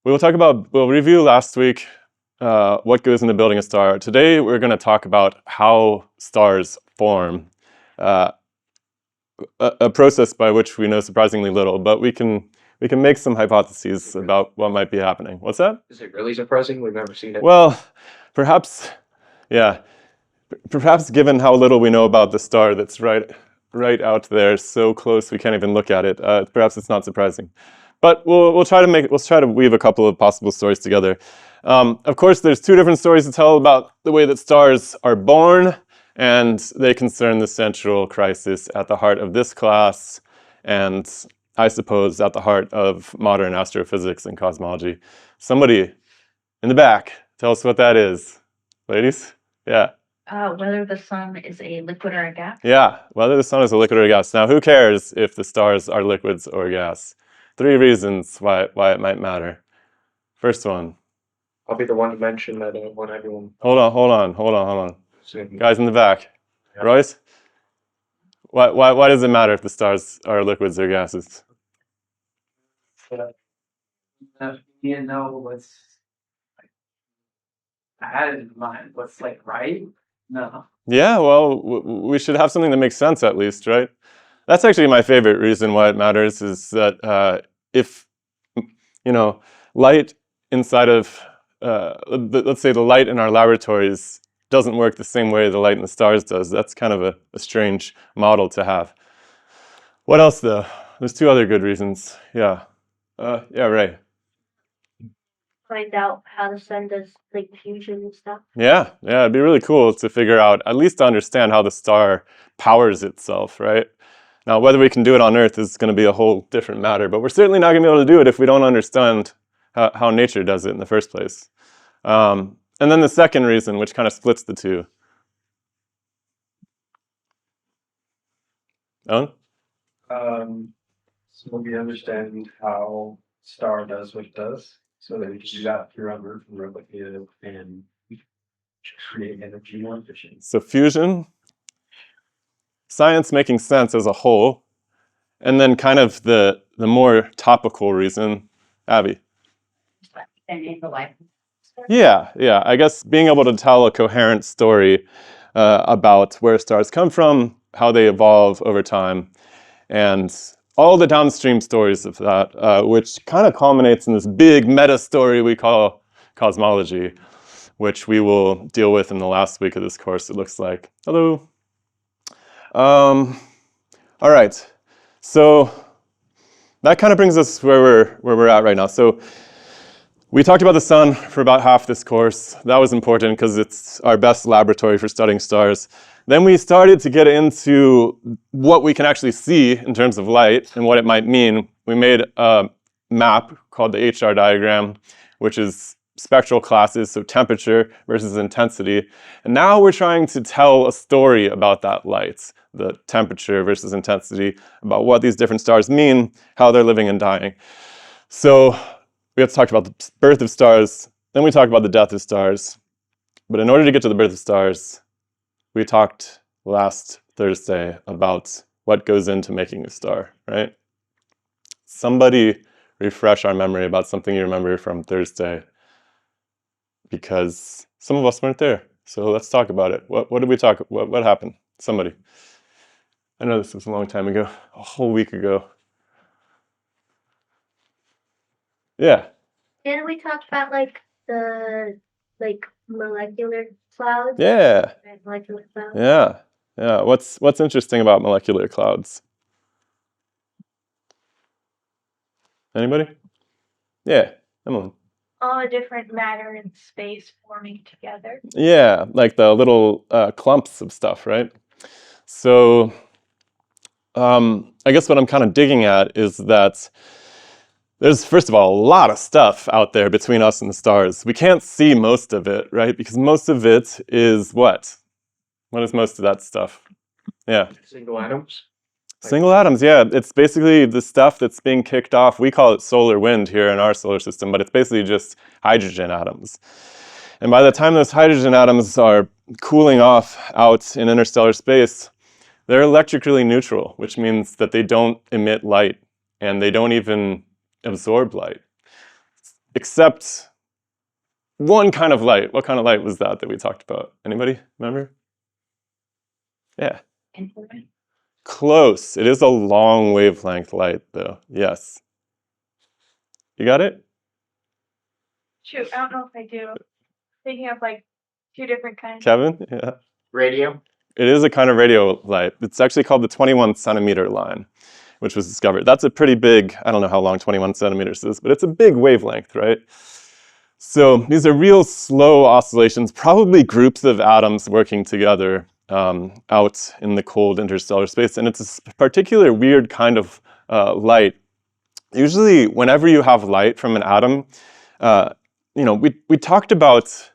we'll review last week what goes into building a star. Today we're going to talk about how stars form, a process by which we know surprisingly little, but we can make some hypotheses about what might be happening. What's that? Is it really surprising? We've never seen it. Well, perhaps, yeah. Perhaps given how little we know about the star that's right out there, so close we can't even look at it, perhaps it's not surprising. But we'll try to weave a couple of possible stories together. Of course, there's two different stories to tell about the way that stars are born, and they concern the central crisis at the heart of this class, and I suppose at the heart of modern astrophysics and cosmology. Somebody in the back, tell us what that is. Ladies? Yeah. Whether the sun is a liquid or a gas? Yeah, whether the sun is a liquid or a gas. Now, who cares if the stars are liquids or gas? 3 reasons why it might matter. First one. I'll be the one to mention that I don't want everyone. Hold on. Saying, Guys in the back. Yeah. Royce? Why does it matter if the stars are liquids or gases? You know what's like, I had it in mind. What's like right? No. Yeah, well, we should have something that makes sense at least, right? That's actually my favorite reason why it matters, is that if, light inside of, let's say the light in our laboratories doesn't work the same way the light in the stars does, that's kind of a strange model to have. What else, though? There's 2 other good reasons. Yeah. Ray. Find out how the sun does like fusion and stuff. Yeah, it'd be really cool to figure out, at least to understand how the star powers itself, right? Now, whether we can do it on Earth is going to be a whole different matter, but we're certainly not going to be able to do it if we don't understand how nature does it in the first place. And then the second reason, which kind of splits the 2. Owen? So we understand how star does what it does, so that we can do that here on Earth and replicate it and create energy more efficient. So fusion, science making sense as a whole, and then kind of the more topical reason, Abby. And in the life. Yeah. I guess being able to tell a coherent story about where stars come from, how they evolve over time, and all the downstream stories of that, which kind of culminates in this big meta story we call cosmology, which we will deal with in the last week of this course, it looks like. Hello. All right. So that kind of brings us where we're at right now. So we talked about the sun for about half this course. That was important because it's our best laboratory for studying stars. Then we started to get into what we can actually see in terms of light and what it might mean. We made a map called the HR diagram, which is spectral classes, so temperature versus intensity. And now we're trying to tell a story about that light, the temperature versus intensity, about what these different stars mean, how they're living and dying. So we have to talk about the birth of stars, then we talk about the death of stars. But in order to get to the birth of stars, we talked last Thursday about what goes into making a star, right? Somebody refresh our memory about something you remember from Thursday, because some of us weren't there. So let's talk about it. What did we talk? What happened? Somebody. I know this was a long time ago, a whole week ago. Yeah. Didn't we talk about the molecular clouds? Yeah. Molecular clouds. Yeah. What's interesting about molecular clouds? Anybody? Yeah, Emily. All the different matter and space forming together. Yeah, like the little clumps of stuff, right? So I guess what I'm kind of digging at is that there's, first of all, a lot of stuff out there between us and the stars. We can't see most of it, right? Because most of it is what? What is most of that stuff? Yeah. Single atoms. Single atoms, yeah. It's basically the stuff that's being kicked off. We call it solar wind here in our solar system, but it's basically just hydrogen atoms. And by the time those hydrogen atoms are cooling off out in interstellar space, they're electrically neutral, which means that they don't emit light and they don't even absorb light. except one kind of light. What kind of light was that we talked about? Anybody remember? Yeah. Infrared. Close. It is a long wavelength light, though. Yes. You got it? Shoot, I don't know if I do. Thinking of like 2 different kinds. Kevin? Yeah. Radio. It is a kind of radio light. It's actually called the 21 centimeter line, which was discovered. That's a pretty big, I don't know how long 21 centimeters is, but it's a big wavelength, right? So these are real slow oscillations, probably groups of atoms working together out in the cold interstellar space. And it's a particular weird kind of light. Usually, whenever you have light from an atom, we talked about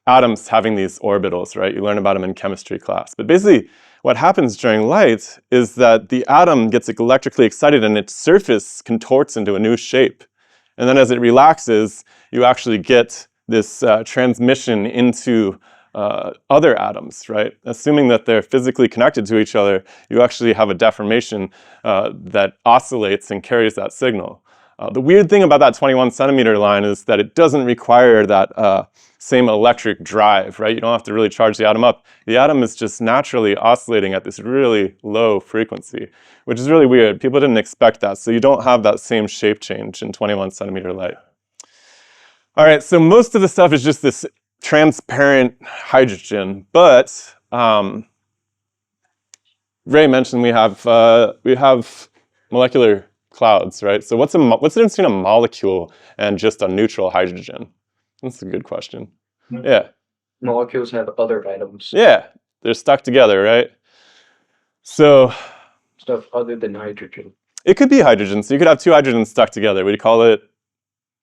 atoms having these orbitals, right? You learn about them in chemistry class. But basically, what happens during light is that the atom gets electrically excited and its surface contorts into a new shape. And then as it relaxes, you actually get this transmission into other atoms, right? Assuming that they're physically connected to each other, you actually have a deformation that oscillates and carries that signal. The weird thing about that 21 centimeter line is that it doesn't require that same electric drive, right? You don't have to really charge the atom up. The atom is just naturally oscillating at this really low frequency, which is really weird. People didn't expect that, so you don't have that same shape change in 21 centimeter light. All right, so most of the stuff is just this transparent hydrogen, but Ray mentioned we have molecular clouds, right? So what's the difference between a molecule and just a neutral hydrogen? That's a good question. Yeah. Molecules have other atoms. Yeah, they're stuck together, right? So Stuff other than hydrogen. it could be hydrogen. So you could have 2 hydrogens stuck together. We'd call it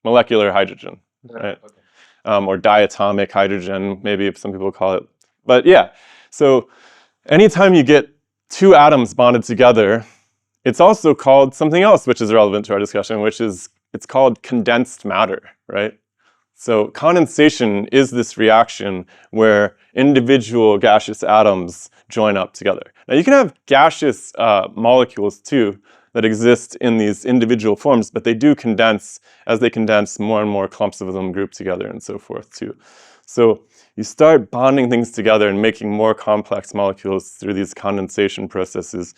molecular hydrogen, right? Okay. Or diatomic hydrogen, maybe if some people call it. But yeah, so anytime you get 2 atoms bonded together, it's also called something else, which is relevant to our discussion, which is it's called condensed matter, right? So condensation is this reaction where individual gaseous atoms join up together. Now you can have gaseous molecules too that exist in these individual forms, but they do condense. As they condense, more and more clumps of them group together and so forth too. So you start bonding things together and making more complex molecules through these condensation processes.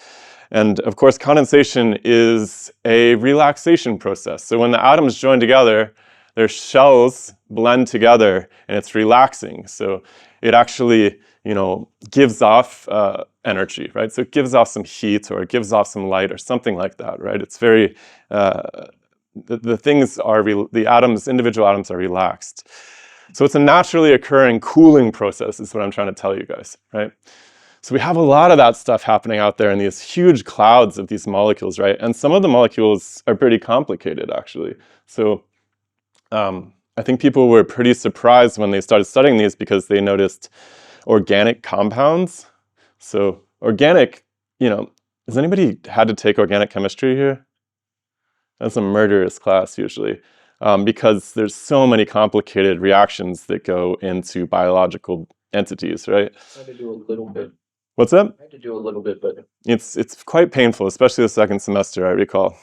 And of course, condensation is a relaxation process. So when the atoms join together, their shells blend together and it's relaxing. So it actually, gives off energy, right? So it gives off some heat or it gives off some light or something like that, right? It's very, the things are, the atoms, individual atoms are relaxed. So it's a naturally occurring cooling process is what I'm trying to tell you guys, right? So we have a lot of that stuff happening out there in these huge clouds of these molecules, right? And some of the molecules are pretty complicated, actually. So I think people were pretty surprised when they started studying these because they noticed organic compounds. So organic, has anybody had to take organic chemistry here? That's a murderous class usually, because there's so many complicated reactions that go into biological entities, right? I had to do a little bit. What's that? I had to do a little bit, but It's quite painful, especially the second semester, I recall.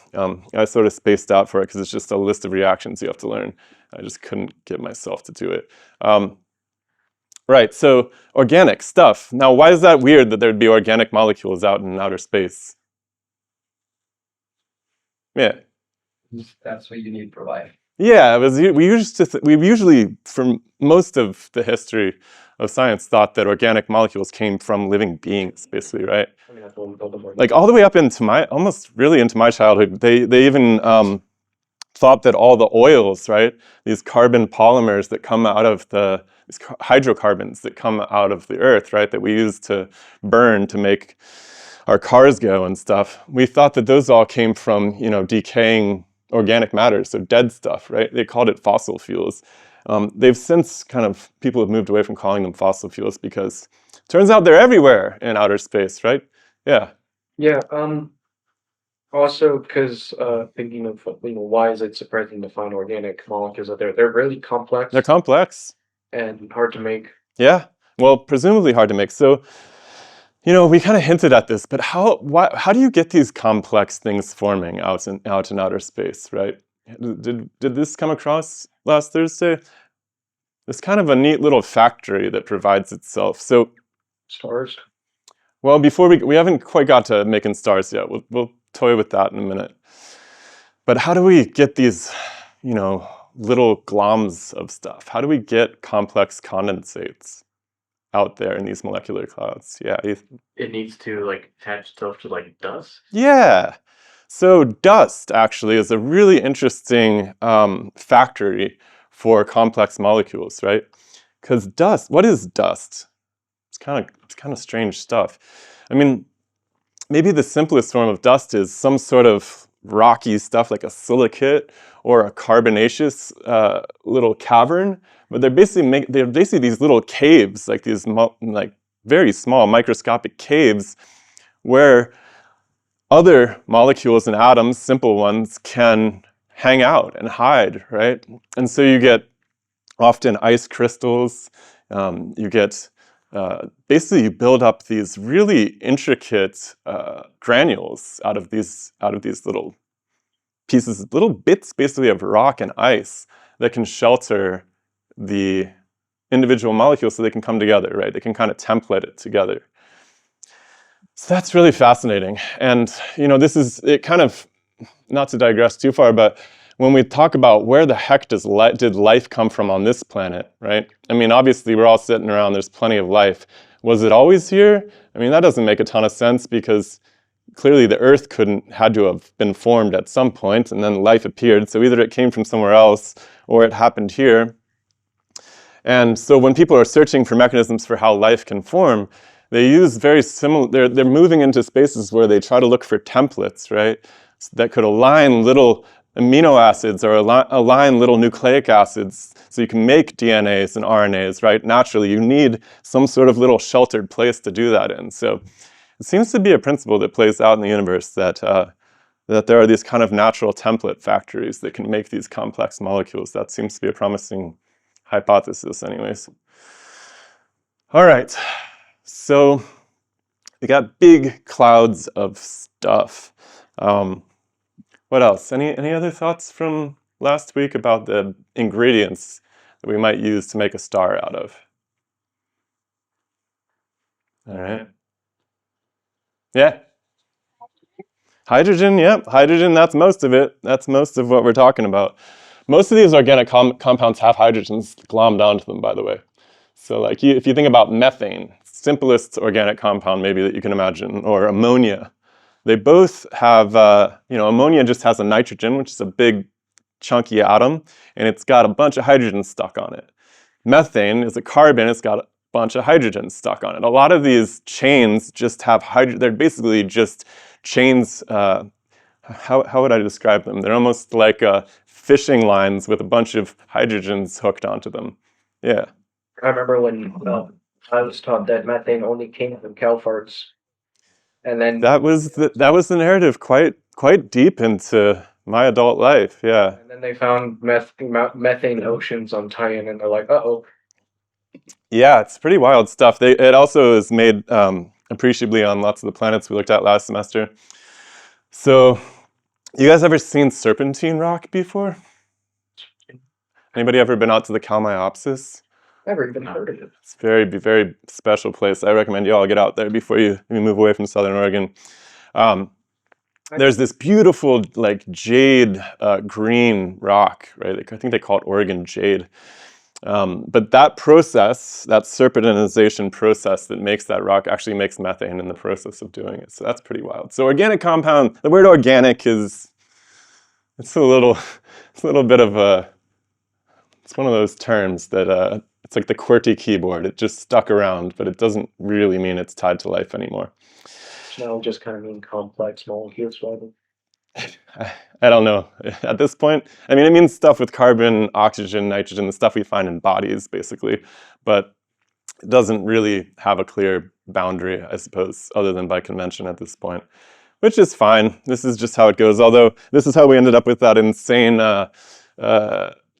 I sort of spaced out for it because it's just a list of reactions you have to learn. I just couldn't get myself to do it. Right, so organic stuff. Now, why is that weird that there'd be organic molecules out in outer space? Yeah. That's what you need for life. Yeah, we usually, for most of the history of science, thought that organic molecules came from living beings, basically, right? I mean, I told them more. Like all the way up into almost really into my childhood, they even thought that all the oils, right, these carbon polymers that come out of these hydrocarbons that come out of the earth, right, that we use to burn to make our cars go and stuff, we thought that those all came from, decaying organic matter, so dead stuff, right? They called it fossil fuels. They've since people have moved away from calling them fossil fuels because it turns out they're everywhere in outer space, right? Yeah. Yeah. Also, because thinking of why is it surprising to find organic molecules out there? They're really complex They're complex. and hard to make. Yeah. Well, presumably hard to make. So, we kind of hinted at this, but how do you get these complex things forming out in outer space, right? Did this come across last Thursday? It's kind of a neat little factory that provides itself. So, Stars. well, before we haven't quite got to making stars yet. We'll toy with that in a minute. But how do we get these, little gloms of stuff? How do we get complex condensates out there in these molecular clouds? Yeah, It needs to like attach itself to like dust. yeah. So dust actually is a really interesting factory for complex molecules, right? Because dust, what is dust? It's kind of strange stuff. I mean, maybe the simplest form of dust is some sort of rocky stuff like a silicate or a carbonaceous little cavern, but they're basically these little caves, like these like very small microscopic caves where other molecules and atoms, simple ones, can hang out and hide, right? And so you get often ice crystals. You get basically you build up these really intricate granules out of these little pieces, little bits basically of rock and ice that can shelter the individual molecules so they can come together, right? They can kind of template it together. So that's really fascinating. And, this is, it kind of, not to digress too far, but when we talk about where the heck did life come from on this planet, right? I mean, obviously we're all sitting around, there's plenty of life. Was it always here? I mean, that doesn't make a ton of sense because clearly the Earth had to have been formed at some point and then life appeared. So either it came from somewhere else or it happened here. And so when people are searching for mechanisms for how life can form, they use very similar, they're moving into spaces where they try to look for templates, right? That could align little amino acids or align little nucleic acids so you can make DNAs and RNAs, right? Naturally, you need some sort of little sheltered place to do that in. So it seems to be a principle that plays out in the universe that there are these kind of natural template factories that can make these complex molecules. That seems to be a promising hypothesis anyways. All right. So we got big clouds of stuff. What else? Any other thoughts from last week about the ingredients that we might use to make a star out of? All right. Yeah. Hydrogen, yep. Hydrogen, that's most of it. That's most of what we're talking about. Most of these organic compounds have hydrogens glommed onto them, by the way. So like if you think about methane, simplest organic compound maybe that you can imagine, or ammonia, they both have, ammonia just has a nitrogen, which is a big chunky atom, and it's got a bunch of hydrogen stuck on it. Methane is a carbon, it's got a bunch of hydrogen stuck on it. A lot of these chains just have hydrogen, they're basically just chains, how would I describe them? They're almost like fishing lines with a bunch of hydrogens hooked onto them. Yeah. I remember when I was taught that methane only came from cow farts, and then That was the narrative quite deep into my adult life. Yeah. and then they found methane oceans on Titan, and they're like, uh-oh. Yeah, it's pretty wild stuff. It also is made appreciably on lots of the planets we looked at last semester. So, you guys ever seen serpentine rock before? Anybody ever been out to the Kalmiopsis? Never even heard of it. It's a very, very special place. I recommend you all get out there before you move away from Southern Oregon. There's this beautiful, like, jade green rock, right? I think they call it Oregon jade. But that process, that serpentinization process that makes that rock actually makes methane in the process of doing it. So that's pretty wild. So organic compound, the word organic it's a little bit of it's one of those terms that it's like the QWERTY keyboard. It just stuck around, but it doesn't really mean it's tied to life anymore. Now just kind of mean complex molecules, rather. I don't know. At this point, I mean, it means stuff with carbon, oxygen, nitrogen, the stuff we find in bodies, basically. But it doesn't really have a clear boundary, I suppose, other than by convention at this point, which is fine. This is just how it goes. Although this is how we ended up with that insane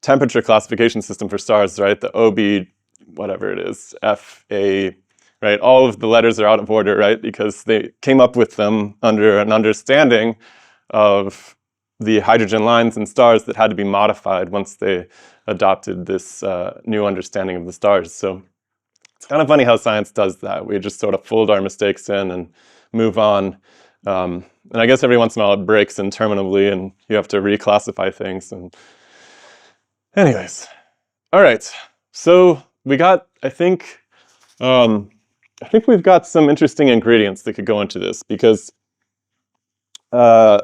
temperature classification system for stars, right? The OB, whatever it is, FA, right? All of the letters are out of order, right? Because they came up with them under an understanding of the hydrogen lines in stars that had to be modified once they adopted this new understanding of the stars. So it's kind of funny how science does that. We just sort of fold our mistakes in and move on. And I guess every once in a while it breaks interminably and you have to reclassify things. And anyways, all right. So we got, I think we've got some interesting ingredients that could go into this because, yeah,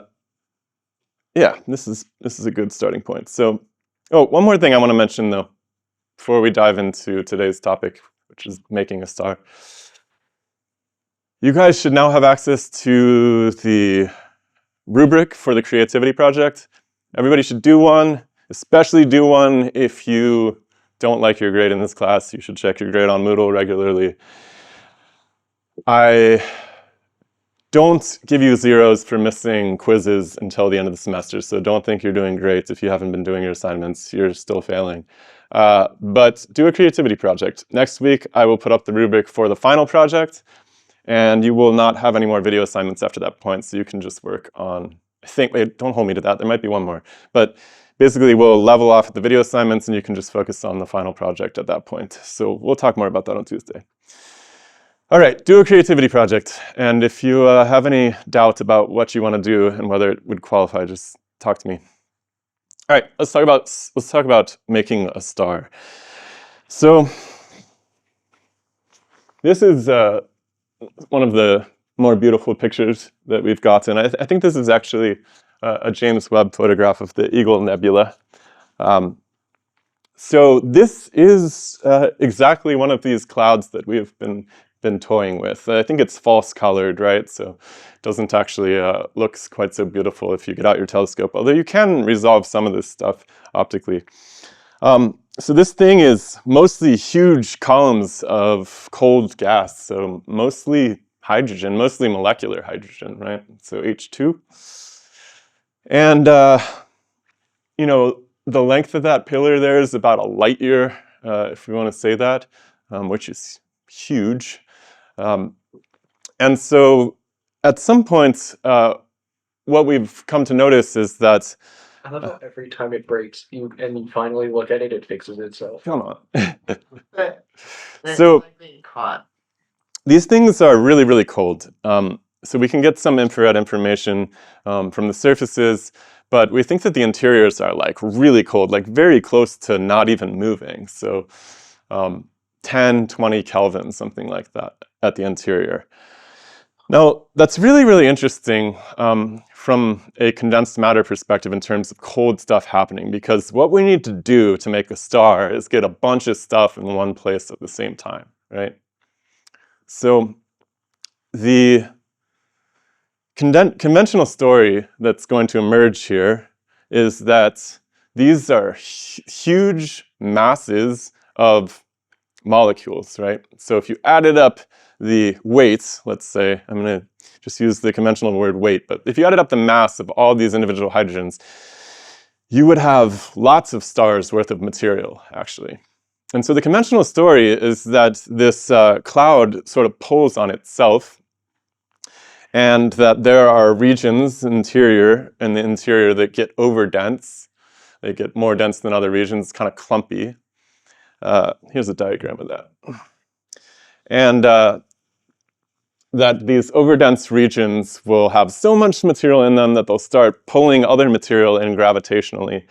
this is a good starting point. So, oh, one more thing I want to mention though, before we dive into today's topic, which is making a star. You guys should now have access to the rubric for the creativity project. Everybody should do one, especially do one if you don't like your grade in this class. You should check your grade on Moodle regularly. I don't give you zeros for missing quizzes until the end of the semester, so don't think you're doing great if you haven't been doing your assignments. You're still failing. But do a creativity project. Next week, I will put up the rubric for the final project, and you will not have any more video assignments after that point, so you can just work on, wait, don't hold me to that, there might be one more. But basically, we'll level off at the video assignments, and you can just focus on the final project at that point. So we'll talk more about that on Tuesday. All right, do a creativity project. And if you have any doubt about what you want to do and whether it would qualify, just talk to me. All right, let's talk about making a star. So this is one of the more beautiful pictures that we've gotten. I think this is actually a James Webb photograph of the Eagle Nebula. So this is exactly one of these clouds that we've been toying with. I think it's false colored, right? So it doesn't actually look quite so beautiful if you get out your telescope, although you can resolve some of this stuff optically. So this thing is mostly huge columns of cold gas, so mostly hydrogen, mostly molecular hydrogen, right? So H2. And, you know, the length of that pillar there is about a light year, if we want to say that, which is huge. And so at some point, what we've come to notice is that I love how every time it breaks, you finally look at it, it fixes itself. come on. That's So like being caught. these things are really, really cold. So we can get some infrared information from the surfaces, but we think that the interiors are like really cold, like very close to not even moving. So 10, 20 Kelvin, something like that at the interior. Now, that's really, really interesting from a condensed matter perspective in terms of cold stuff happening, because what we need to do to make a star is get a bunch of stuff in one place at the same time, right? So the conventional story that's going to emerge here is that these are huge masses of molecules, right? So if you added up the weight, let's say, I'm going to just use the conventional word weight, but if you added up the mass of all these individual hydrogens, you would have lots of stars worth of material, actually. And so the conventional story is that this cloud sort of pulls on itself, and that there are regions in the interior that get over-dense. They get more dense than other regions, kind of clumpy. Here's a diagram of that. And that these overdense regions will have so much material in them that they'll start pulling other material in gravitationally.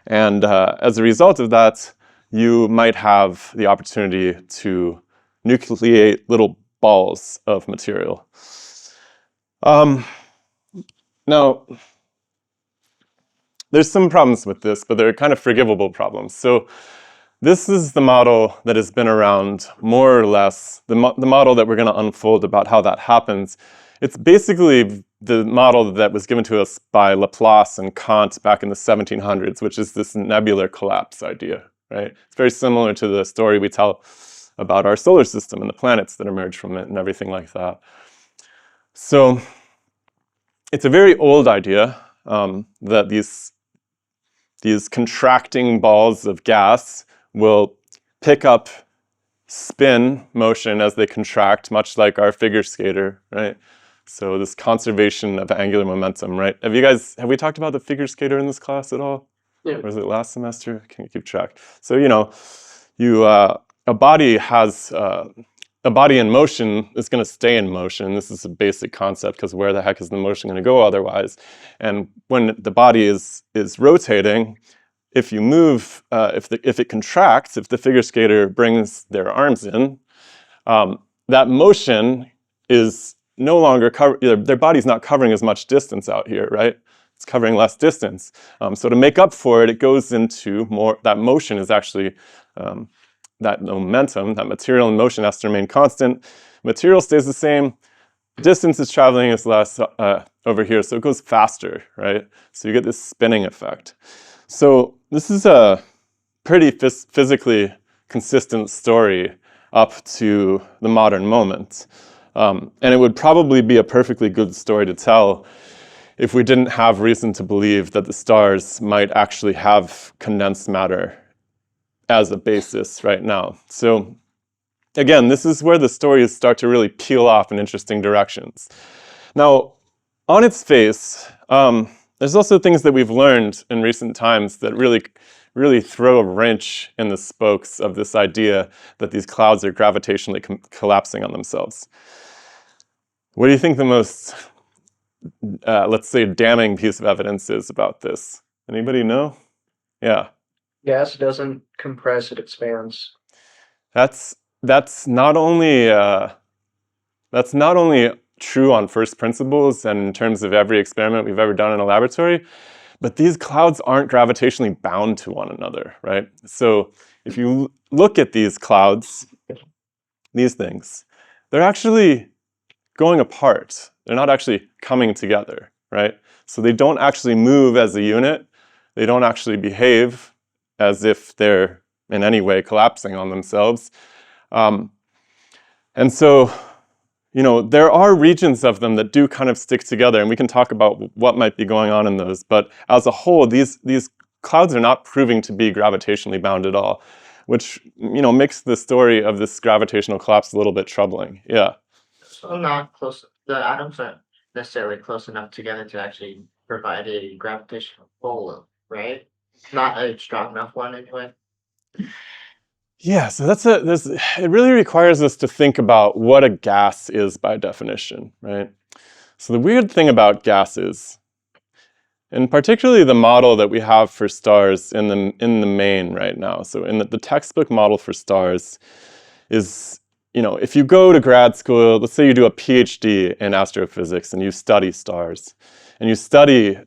And as a result of that, you might have the opportunity to nucleate little balls of material. Now, there's some problems with this, but they're kind of forgivable problems. So this is the model that has been around more or less, the model that we're going to unfold about how that happens. It's basically the model that was given to us by Laplace and Kant back in the 1700s, which is this nebular collapse idea, right? It's very similar to the story we tell about our solar system and the planets that emerge from it and everything like that. So it's a very old idea that these contracting balls of gas will pick up spin motion as they contract, much like our figure skater, right? So this conservation of angular momentum, right? Have we talked about the figure skater in this class at all? Yeah. Or was it last semester? I can't keep track. So, a body has, a body in motion is going to stay in motion. This is a basic concept because where the heck is the motion going to go otherwise? And when the body is rotating, if you move, if it contracts, if the figure skater brings their arms in, that motion is no longer their body's not covering as much distance out here, right? It's covering less distance. So to make up for it, it goes into more, that motion is actually, that momentum, that material in motion has to remain constant. Material stays the same. Distance is traveling is less over here, so it goes faster, right? So you get this spinning effect. So this is a pretty physically consistent story up to the modern moment. And it would probably be a perfectly good story to tell if we didn't have reason to believe that the stars might actually have condensed matter as a basis right now. So again, this is where the stories start to really peel off in interesting directions. Now, on its face, there's also things that we've learned in recent times that really throw a wrench in the spokes of this idea that these clouds are gravitationally collapsing on themselves. What do you think the most, let's say, damning piece of evidence is about this? Anybody know? Yeah. Gas doesn't compress, it expands. That's not only true on first principles and in terms of every experiment we've ever done in a laboratory, but these clouds aren't gravitationally bound to one another, right? So if you look at these clouds, these things, they're actually going apart. They're not actually coming together, right? So they don't actually move as a unit. They don't actually behave as if they're in any way collapsing on themselves. And so, there are regions of them that do kind of stick together, and we can talk about what might be going on in those. But as a whole, these clouds are not proving to be gravitationally bound at all, which, makes the story of this gravitational collapse a little bit troubling. Yeah. So not close. The atoms aren't necessarily close enough together to actually provide a gravitational pull, right? Not a strong enough one, anyway. Yeah, so it really requires us to think about what a gas is by definition, right? So the weird thing about gases, and particularly the model that we have for stars in the main right now, so in the textbook model for stars is, if you go to grad school, let's say you do a PhD in astrophysics and you study stars, and you study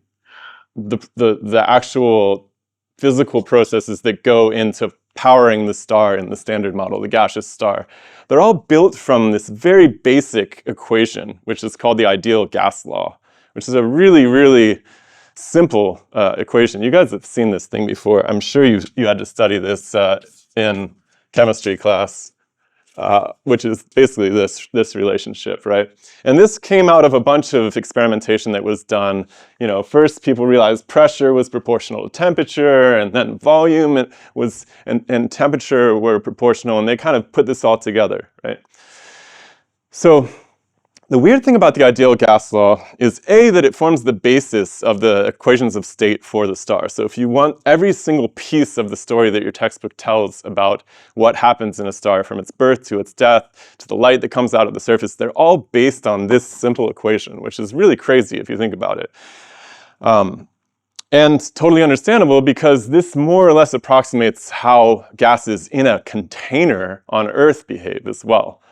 the actual physical processes that go into powering the star in the standard model, the gaseous star. They're all built from this very basic equation, which is called the ideal gas law, which is a really, really simple equation. You guys have seen this thing before. I'm sure you had to study this in chemistry class. Which is basically this relationship, right? And this came out of a bunch of experimentation that was done. First people realized pressure was proportional to temperature, and then volume and temperature were proportional, and they kind of put this all together, right? So the weird thing about the ideal gas law is that it forms the basis of the equations of state for the star. So if you want every single piece of the story that your textbook tells about what happens in a star from its birth to its death to the light that comes out of the surface, they're all based on this simple equation, which is really crazy if you think about it. And totally understandable because this more or less approximates how gases in a container on Earth behave as well.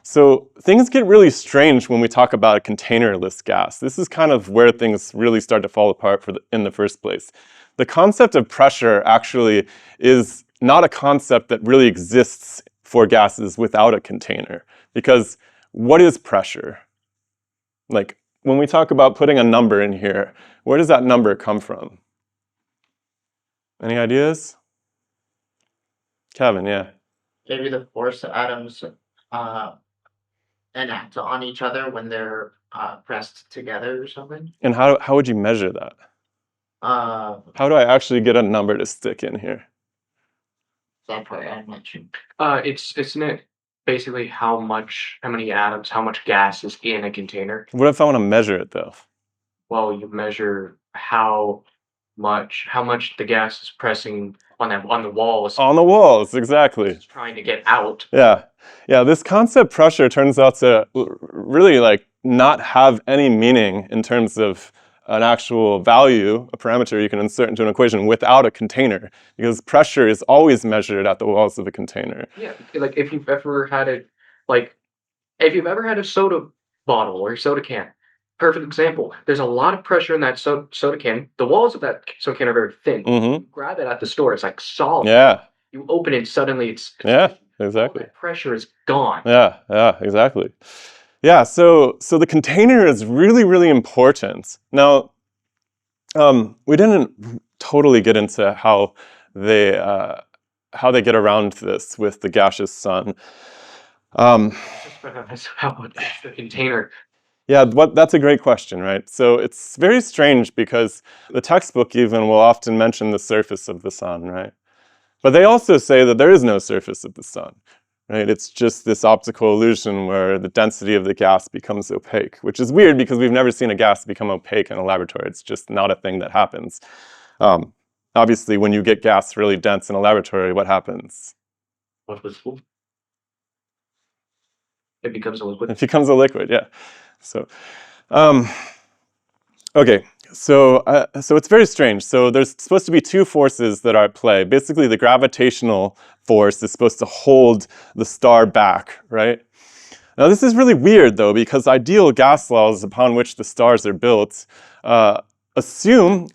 So things get really strange when we talk about a containerless gas. This is kind of where things really start to fall apart in the first place. The concept of pressure actually is not a concept that really exists for gases without a container. Because what is pressure? Like, when we talk about putting a number in here, where does that number come from? Any ideas? Kevin, yeah. Maybe the force atoms enact on each other when they're pressed together or something. And how would you measure that? How do I actually get a number to stick in here? That part I'm not sure. It's an basically how many atoms, how much gas is in a container. What if I want to measure it though? Well, you measure how much the gas is pressing on the walls, On the walls, exactly. it's trying to get out. Yeah, yeah. This concept pressure turns out to really like not have any meaning in terms of an actual value, a parameter you can insert into an equation without a container, because pressure is always measured at the walls of a container. Yeah, like if you've ever had a soda bottle or soda can, perfect example. There's a lot of pressure in that soda can. The walls of that soda can are very thin. Mm-hmm. You grab it at the store, it's like solid. Yeah, You open it, suddenly it's yeah, all exactly. that pressure is gone. Yeah, yeah, exactly. Yeah, so the container is really, really important. Now, we didn't totally get into how they get around this with the gaseous sun. That's how it's the container. Yeah, that's a great question, right? So it's very strange because the textbook even will often mention the surface of the sun, right? But they also say that there is no surface of the sun, right? It's just this optical illusion where the density of the gas becomes opaque, which is weird because we've never seen a gas become opaque in a laboratory. It's just not a thing that happens. Obviously, when you get gas really dense in a laboratory, what happens? What was it becomes a liquid. It becomes a liquid, yeah. So, okay, so it's very strange. So there's supposed to be two forces that are at play. Basically, the gravitational force is supposed to hold the star back, right? Now, this is really weird, though, because ideal gas laws upon which the stars are built assume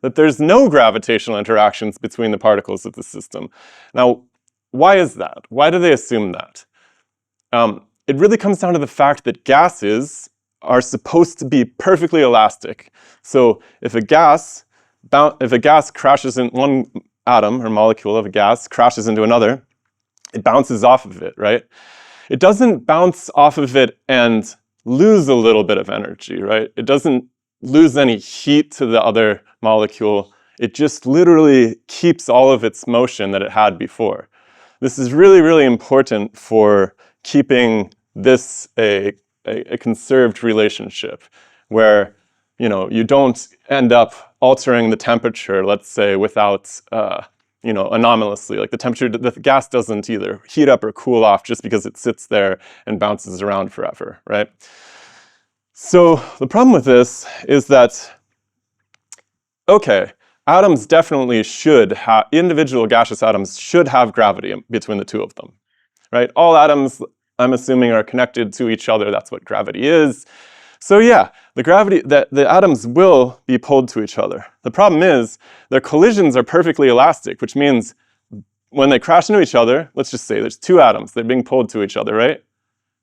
that there's no gravitational interactions between the particles of the system. Now, why is that? Why do they assume that? It really comes down to the fact that gases are supposed to be perfectly elastic. So if a gas crashes in one atom or molecule of a gas, crashes into another, it bounces off of it, right? It doesn't bounce off of it and lose a little bit of energy, right? It doesn't lose any heat to the other molecule. It just literally keeps all of its motion that it had before. This is really, really important for keeping this a conserved relationship where, you don't end up altering the temperature, let's say, without, anomalously. Like the gas doesn't either heat up or cool off just because it sits there and bounces around forever, right? So the problem with this is that, okay, atoms definitely should have, individual gaseous atoms should have gravity between the two of them, right? All atoms, I'm assuming, are connected to each other. That's what gravity is. So yeah, the atoms will be pulled to each other. The problem is their collisions are perfectly elastic, which means when they crash into each other, let's just say there's two atoms, they're being pulled to each other, right?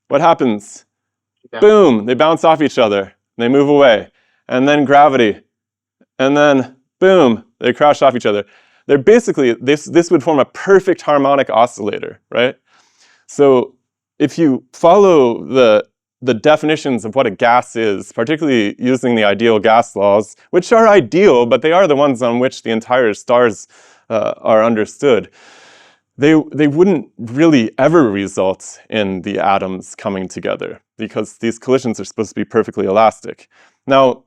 What happens? Yeah. Boom, they bounce off each other, they move away, and then gravity, and then boom, they crash off each other. They're basically, this would form a perfect harmonic oscillator, right? So if you follow the definitions of what a gas is, particularly using the ideal gas laws, which are ideal, but they are the ones on which the entire stars are understood, they wouldn't really ever result in the atoms coming together because these collisions are supposed to be perfectly elastic. Now,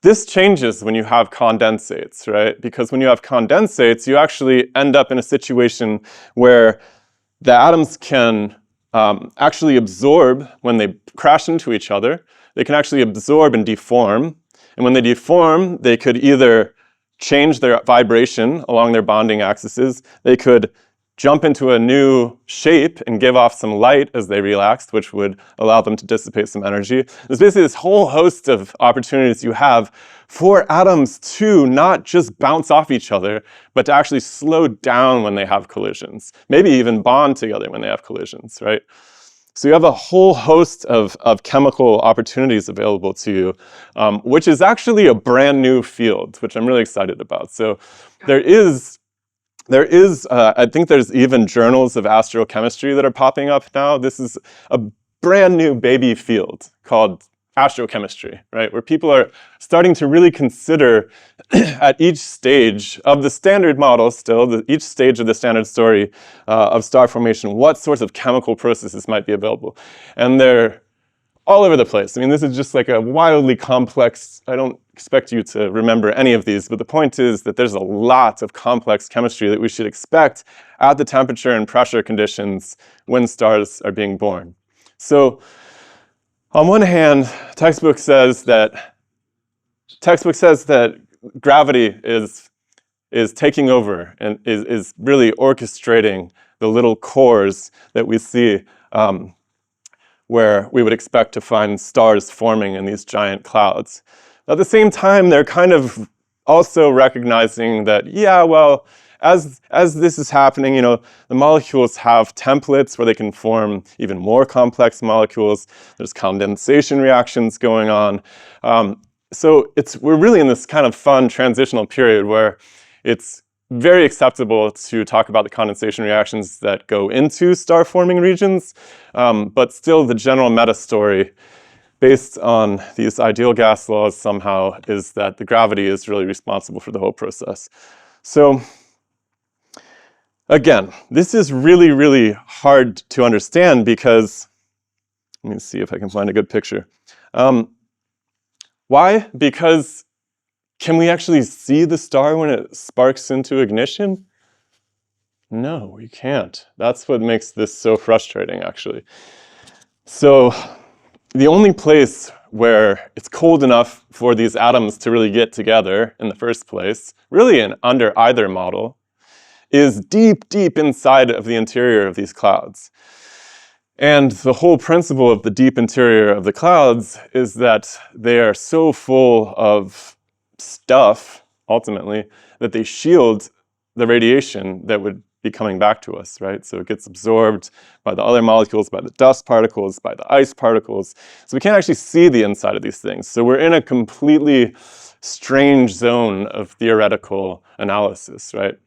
this changes when you have condensates, right? Because when you have condensates, you actually end up in a situation where the atoms can actually absorb when they crash into each other. They can actually absorb and deform. And when they deform, they could either change their vibration along their bonding axes. They could jump into a new shape and give off some light as they relaxed, which would allow them to dissipate some energy. There's basically this whole host of opportunities you have for atoms to not just bounce off each other, but to actually slow down when they have collisions. Maybe even bond together when they have collisions, right? So you have a whole host of chemical opportunities available to you, which is actually a brand new field, which I'm really excited about. So there is, I think there's even journals of astrochemistry that are popping up now. This is a brand new baby field called astrochemistry, right? Where people are starting to really consider at each stage of the standard model still, each stage of the standard story of star formation, what sorts of chemical processes might be available. And they're all over the place. I mean, this is just like a wildly complex, I don't expect you to remember any of these, but the point is that there's a lot of complex chemistry that we should expect at the temperature and pressure conditions when stars are being born. So on one hand, textbook says that gravity is taking over and is really orchestrating the little cores that we see where we would expect to find stars forming in these giant clouds. At the same time, they're kind of also recognizing that, yeah, well, as this is happening, you know, the molecules have templates where they can form even more complex molecules. There's condensation reactions going on. So we're really in this kind of fun transitional period where it's very acceptable to talk about the condensation reactions that go into star-forming regions, but still the general meta-story based on these ideal gas laws somehow is that the gravity is really responsible for the whole process. So again, this is really, really hard to understand because, let me see if I can find a good picture. Why? Because can we actually see the star when it sparks into ignition? No, we can't. That's what makes this so frustrating, actually. So the only place where it's cold enough for these atoms to really get together in the first place, really under either model, is deep, deep inside of the interior of these clouds. And the whole principle of the deep interior of the clouds is that they are so full of stuff, ultimately, that they shield the radiation that would be coming back to us, right? So it gets absorbed by the other molecules, by the dust particles, by the ice particles. So we can't actually see the inside of these things. So we're in a completely strange zone of theoretical analysis, right?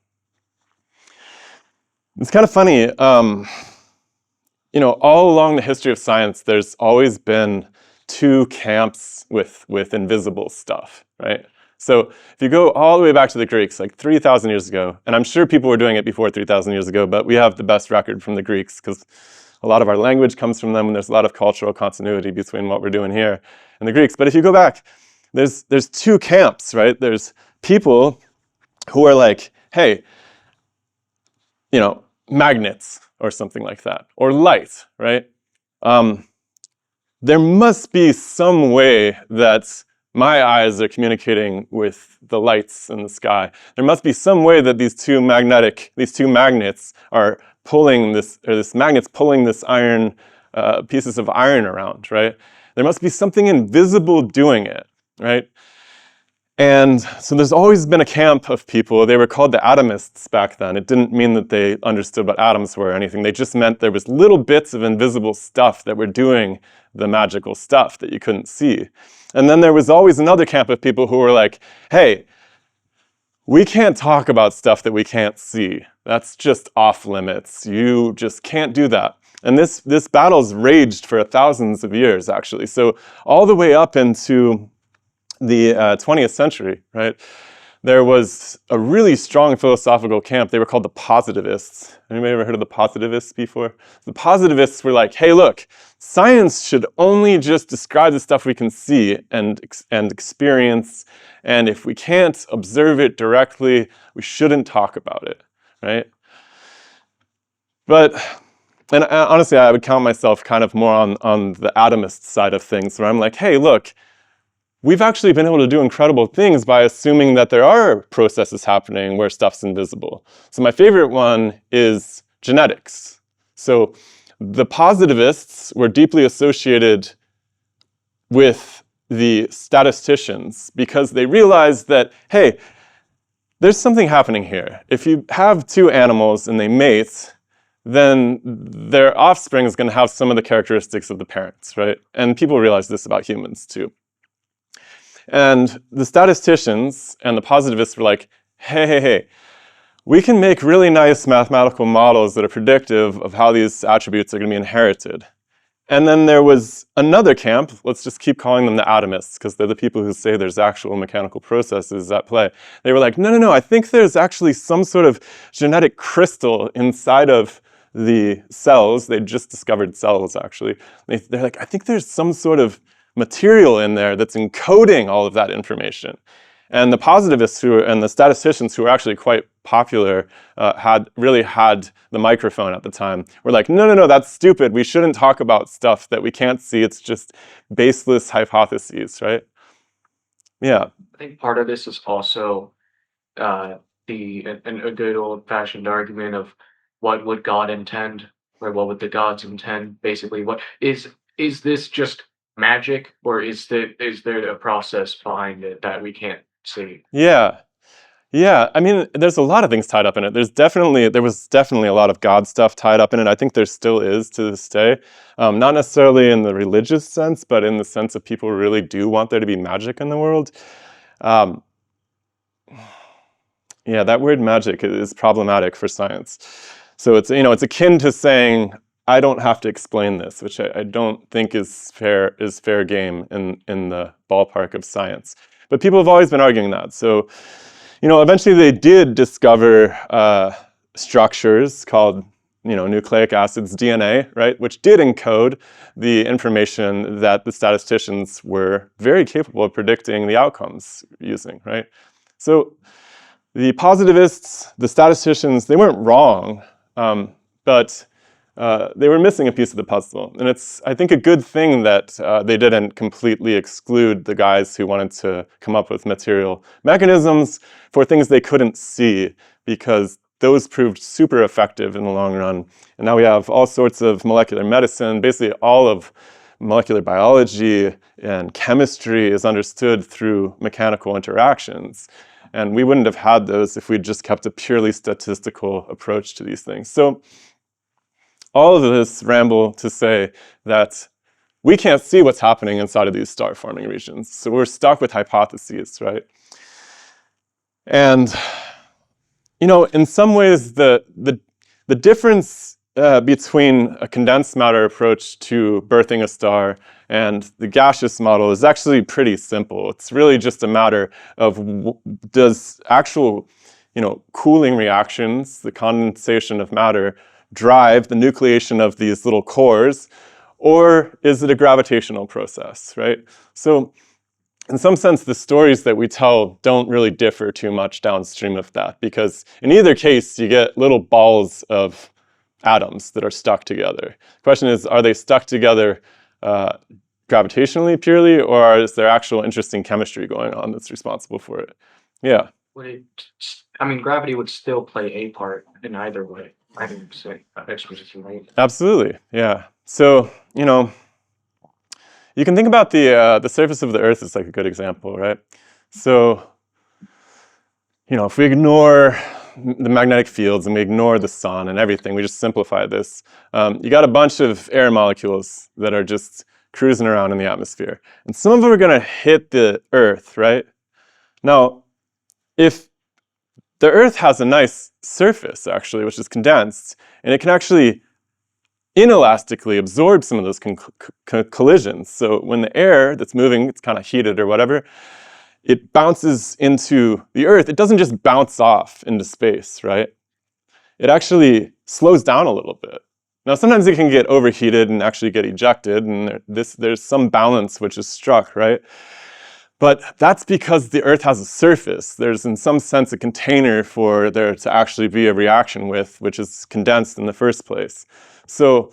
It's kind of funny, you know, all along the history of science, there's always been two camps with invisible stuff, right? So if you go all the way back to the Greeks, like 3,000 years ago, and I'm sure people were doing it before 3,000 years ago, but we have the best record from the Greeks because a lot of our language comes from them and there's a lot of cultural continuity between what we're doing here and the Greeks. But if you go back, there's two camps, right? There's people who are like, hey, you know, magnets or something like that, or light, right? There must be some way that my eyes are communicating with the lights in the sky. There must be some way that these two magnets are pulling this, or this magnet's pulling this iron, pieces of iron around, right? There must be something invisible doing it, right? And so there's always been a camp of people, they were called the atomists back then. It didn't mean that they understood what atoms were or anything. They just meant there was little bits of invisible stuff that were doing the magical stuff that you couldn't see. And then there was always another camp of people who were like, hey, we can't talk about stuff that we can't see. That's just off limits. You just can't do that. And this battle's raged for thousands of years, actually. So all the way up into the 20th century, right? There was a really strong philosophical camp. They were called the positivists. Anybody ever heard of the positivists before? The positivists were like, hey, look, science should only just describe the stuff we can see and experience. And if we can't observe it directly, we shouldn't talk about it, right? But, and honestly, I would count myself kind of more on the atomist side of things, where I'm like, hey, look, we've actually been able to do incredible things by assuming that there are processes happening where stuff's invisible. So my favorite one is genetics. So the positivists were deeply associated with the statisticians because they realized that, hey, there's something happening here. If you have two animals and they mate, then their offspring is going to have some of the characteristics of the parents, right? And people realize this about humans too. And the statisticians and the positivists were like, hey, we can make really nice mathematical models that are predictive of how these attributes are going to be inherited. And then there was another camp, let's just keep calling them the atomists, because they're the people who say there's actual mechanical processes at play. They were like, no, I think there's actually some sort of genetic crystal inside of the cells. They just discovered cells, actually. They're like, I think there's some sort of material in there that's encoding all of that information. And the positivists and the statisticians who were actually quite popular had the microphone at the time. Were like, no, that's stupid. We shouldn't talk about stuff that we can't see. It's just baseless hypotheses, right? Yeah. I think part of this is also a good old-fashioned argument of what would God intend, or what would the gods intend? Basically, what is this just magic, or is there a process behind it that we can't see? Yeah, I mean, there's a lot of things tied up in it. There was definitely a lot of God stuff tied up in it. I think there still is to this day. Not necessarily in the religious sense, but in the sense of people really do want there to be magic in the world. Yeah, that word magic is problematic for science. So it's akin to saying, I don't have to explain this, which I don't think is fair game in the ballpark of science. But people have always been arguing that. So, eventually they did discover structures called, nucleic acids, DNA, right, which did encode the information that the statisticians were very capable of predicting the outcomes using, right? So the positivists, the statisticians, they weren't wrong, but they were missing a piece of the puzzle. And it's, I think, a good thing that they didn't completely exclude the guys who wanted to come up with material mechanisms for things they couldn't see, because those proved super effective in the long run. And now we have all sorts of molecular medicine. Basically, all of molecular biology and chemistry is understood through mechanical interactions. And we wouldn't have had those if we'd just kept a purely statistical approach to these things. So all of this ramble to say that we can't see what's happening inside of these star-forming regions. So we're stuck with hypotheses, right? And, in some ways, the difference between a condensed matter approach to birthing a star and the gaseous model is actually pretty simple. It's really just a matter of does actual, cooling reactions, the condensation of matter, drive the nucleation of these little cores, or is it a gravitational process, right? So in some sense, the stories that we tell don't really differ too much downstream of that, because in either case, you get little balls of atoms that are stuck together. The question is, are they stuck together gravitationally purely, or is there actual interesting chemistry going on that's responsible for it? Yeah. Gravity would still play a part in either way. I think so. Right? Absolutely, yeah. So, you can think about the surface of the Earth as like a good example, right? So, if we ignore the magnetic fields and we ignore the sun and everything, we just simplify this, you got a bunch of air molecules that are just cruising around in the atmosphere. And some of them are going to hit the Earth, right? Now, if the Earth has a nice surface, actually, which is condensed, and it can actually inelastically absorb some of those collisions. So when the air that's moving, it's kind of heated or whatever, it bounces into the Earth. It doesn't just bounce off into space, right? It actually slows down a little bit. Now, sometimes it can get overheated and actually get ejected, and there's some balance which is struck, right? But that's because the Earth has a surface. There's, in some sense, a container for there to actually be a reaction with, which is condensed in the first place. So,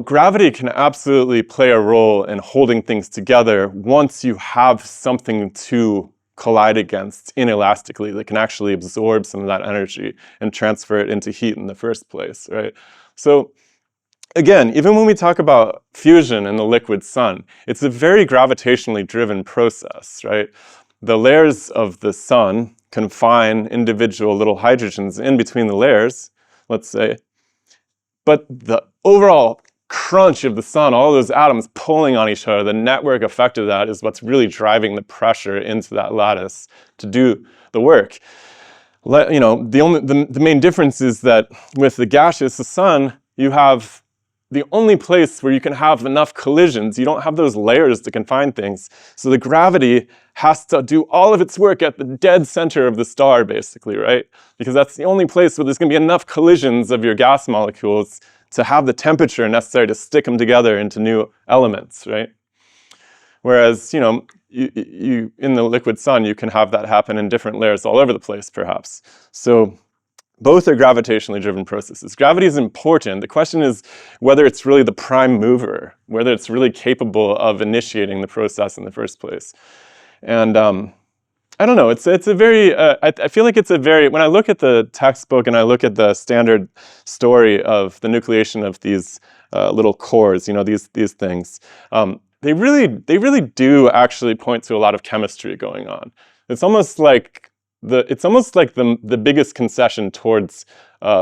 gravity can absolutely play a role in holding things together once you have something to collide against inelastically that can actually absorb some of that energy and transfer it into heat in the first place, right? So, again, even when we talk about fusion in the liquid sun, it's a very gravitationally driven process, right? The layers of the sun confine individual little hydrogens in between the layers, let's say, but the overall crunch of the sun, all those atoms pulling on each other, the network effect of that is what's really driving the pressure into that lattice to do the work. The main difference is that with the gaseous, the sun, you have the only place where you can have enough collisions. You don't have those layers to confine things. So the gravity has to do all of its work at the dead center of the star, basically, right? Because that's the only place where there's going to be enough collisions of your gas molecules to have the temperature necessary to stick them together into new elements, right? Whereas, you in the liquid sun, you can have that happen in different layers all over the place, perhaps. So both are gravitationally driven processes. Gravity is important. The question is whether it's really the prime mover, whether it's really capable of initiating the process in the first place. And I don't know, it's a very, I feel like it's a very, when I look at the textbook and I look at the standard story of the nucleation of these little cores, these things, they really do actually point to a lot of chemistry going on. It's almost like the biggest concession towards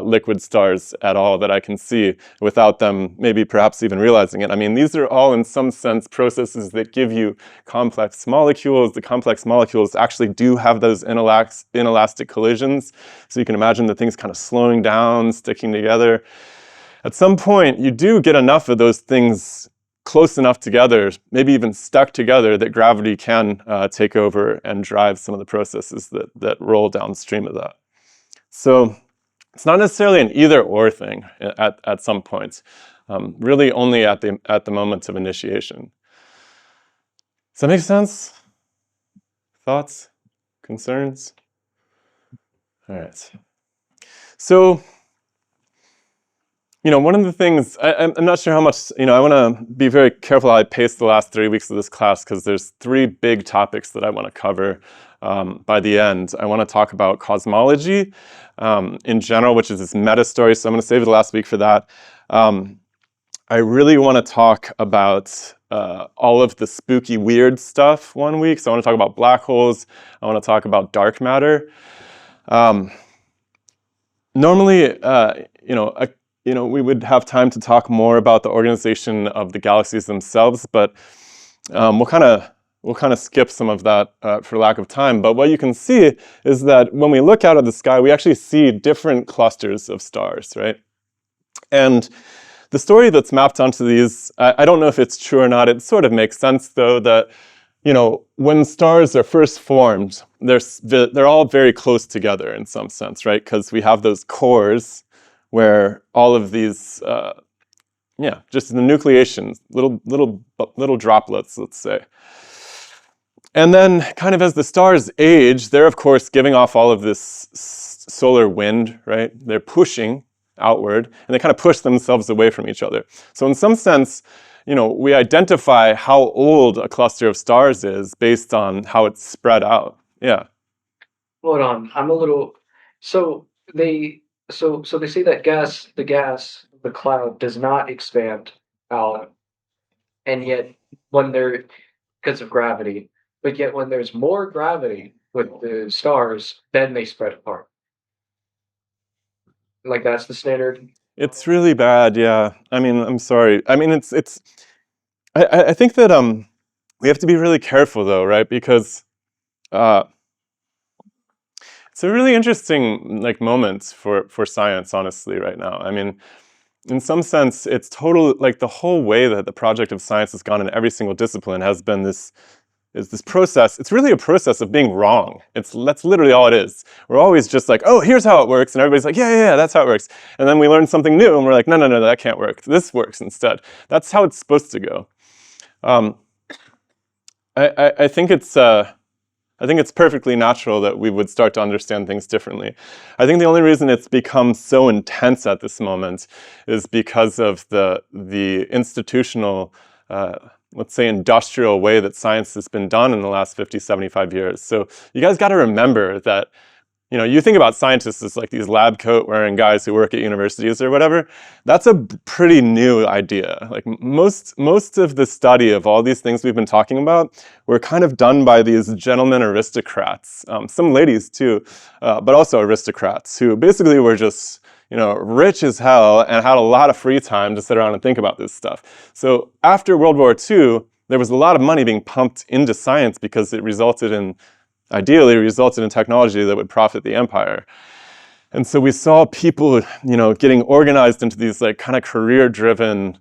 liquid stars at all that I can see without them maybe perhaps even realizing it. I mean, these are all in some sense processes that give you complex molecules. The complex molecules actually do have those inelastic collisions. So you can imagine the things kind of slowing down, sticking together. At some point, you do get enough of those things close enough together, maybe even stuck together, that gravity can take over and drive some of the processes that roll downstream of that. So it's not necessarily an either-or thing at some point, really only at the moment of initiation. Does that make sense? Thoughts? Concerns? All right. So, one of the things, I'm not sure how much, I want to be very careful how I pace the last 3 weeks of this class, because there's 3 big topics that I want to cover by the end. I want to talk about cosmology in general, which is this meta story, so I'm going to save the last week for that. I really want to talk about all of the spooky, weird stuff one week, so I want to talk about black holes, I want to talk about dark matter. Normally, we would have time to talk more about the organization of the galaxies themselves, but we'll kind of skip some of that for lack of time. But what you can see is that when we look out at the sky, we actually see different clusters of stars, right? And the story that's mapped onto these, I don't know if it's true or not. It sort of makes sense, though, that when stars are first formed, they're all very close together in some sense, right? Because we have those cores where all of these, just the nucleations, little droplets, let's say. And then kind of as the stars age, they're of course giving off all of this solar wind, right? They're pushing outward, and they kind of push themselves away from each other. So in some sense, we identify how old a cluster of stars is based on how it's spread out. Yeah. Hold on, I'm a little. So they say that the cloud does not expand out, and yet because of gravity, but yet when there's more gravity with the stars, then they spread apart. Like that's the standard. It's really bad, yeah. I mean, I'm sorry. I mean, I think that we have to be really careful, though, right? Because it's a really interesting moment for science, honestly, right now. I mean, in some sense, it's total, the whole way that the project of science has gone in every single discipline has been this process. It's really a process of being wrong. That's literally all it is. We're always just like, oh, here's how it works, and everybody's like, yeah, that's how it works. And then we learn something new, and we're like, no, that can't work. This works instead. That's how it's supposed to go. I think it's perfectly natural that we would start to understand things differently. I think the only reason it's become so intense at this moment is because of the institutional, let's say, industrial way that science has been done in the last 50, 75 years. So you guys got to remember that, you think about scientists as like these lab coat wearing guys who work at universities or whatever. That's a pretty new idea. Like most of the study of all these things we've been talking about were kind of done by these gentlemen aristocrats, some ladies too, but also aristocrats who basically were just, rich as hell and had a lot of free time to sit around and think about this stuff. So after World War II, there was a lot of money being pumped into science because it ideally resulted in technology that would profit the empire. And so we saw people, getting organized into these like kind of career-driven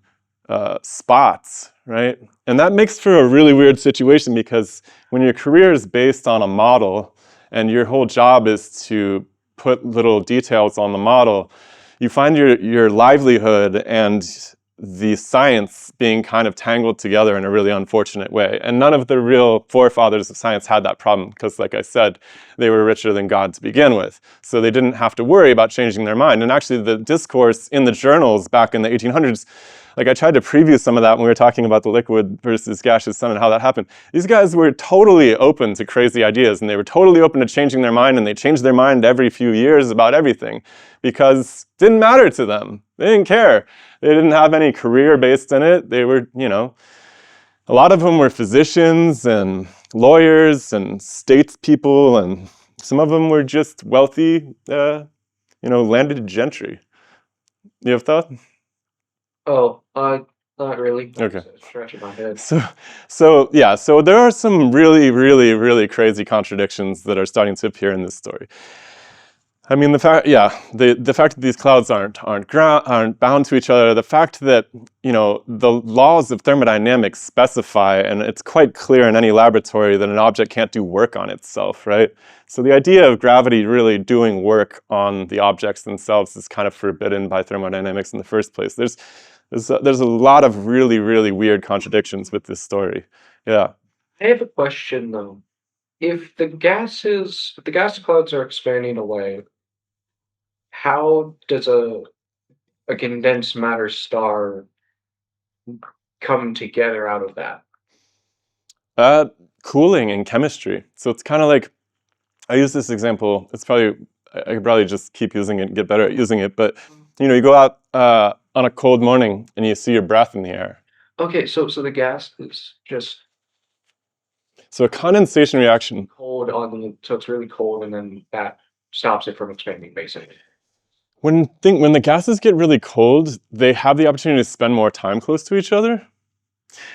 spots, right? And that makes for a really weird situation because when your career is based on a model and your whole job is to put little details on the model, you find your livelihood and the science being kind of tangled together in a really unfortunate way. And none of the real forefathers of science had that problem because, like I said, they were richer than God to begin with. So they didn't have to worry about changing their mind. And actually the discourse in the journals back in the 1800s, like I tried to preview some of that when we were talking about the liquid versus gaseous sun and how that happened. These guys were totally open to crazy ideas and they were totally open to changing their mind, and they changed their mind every few years about everything because it didn't matter to them. They didn't care. They didn't have any career based in it. They were, a lot of them were physicians and lawyers and statespeople, and some of them were just wealthy, landed gentry. You have thought? Oh, not really. Okay. Scratching my head. So there are some really, really, really crazy contradictions that are starting to appear in this story. I mean, the fact that these clouds aren't bound to each other, the fact that, the laws of thermodynamics specify, and it's quite clear in any laboratory that an object can't do work on itself, right? So the idea of gravity really doing work on the objects themselves is kind of forbidden by thermodynamics in the first place. There's a lot of really, really weird contradictions with this story. Yeah. I have a question though. If the gas clouds are expanding away, how does a condensed matter star come together out of that? Cooling and chemistry. So it's kind of like, I use this example, I could probably just keep using it and get better at using it, but you go out on a cold morning and you see your breath in the air. Okay, so the gas is just So a condensation reaction, cold so it's really cold, and then that stops it from expanding, basically. when the gases get really cold, they have the opportunity to spend more time close to each other.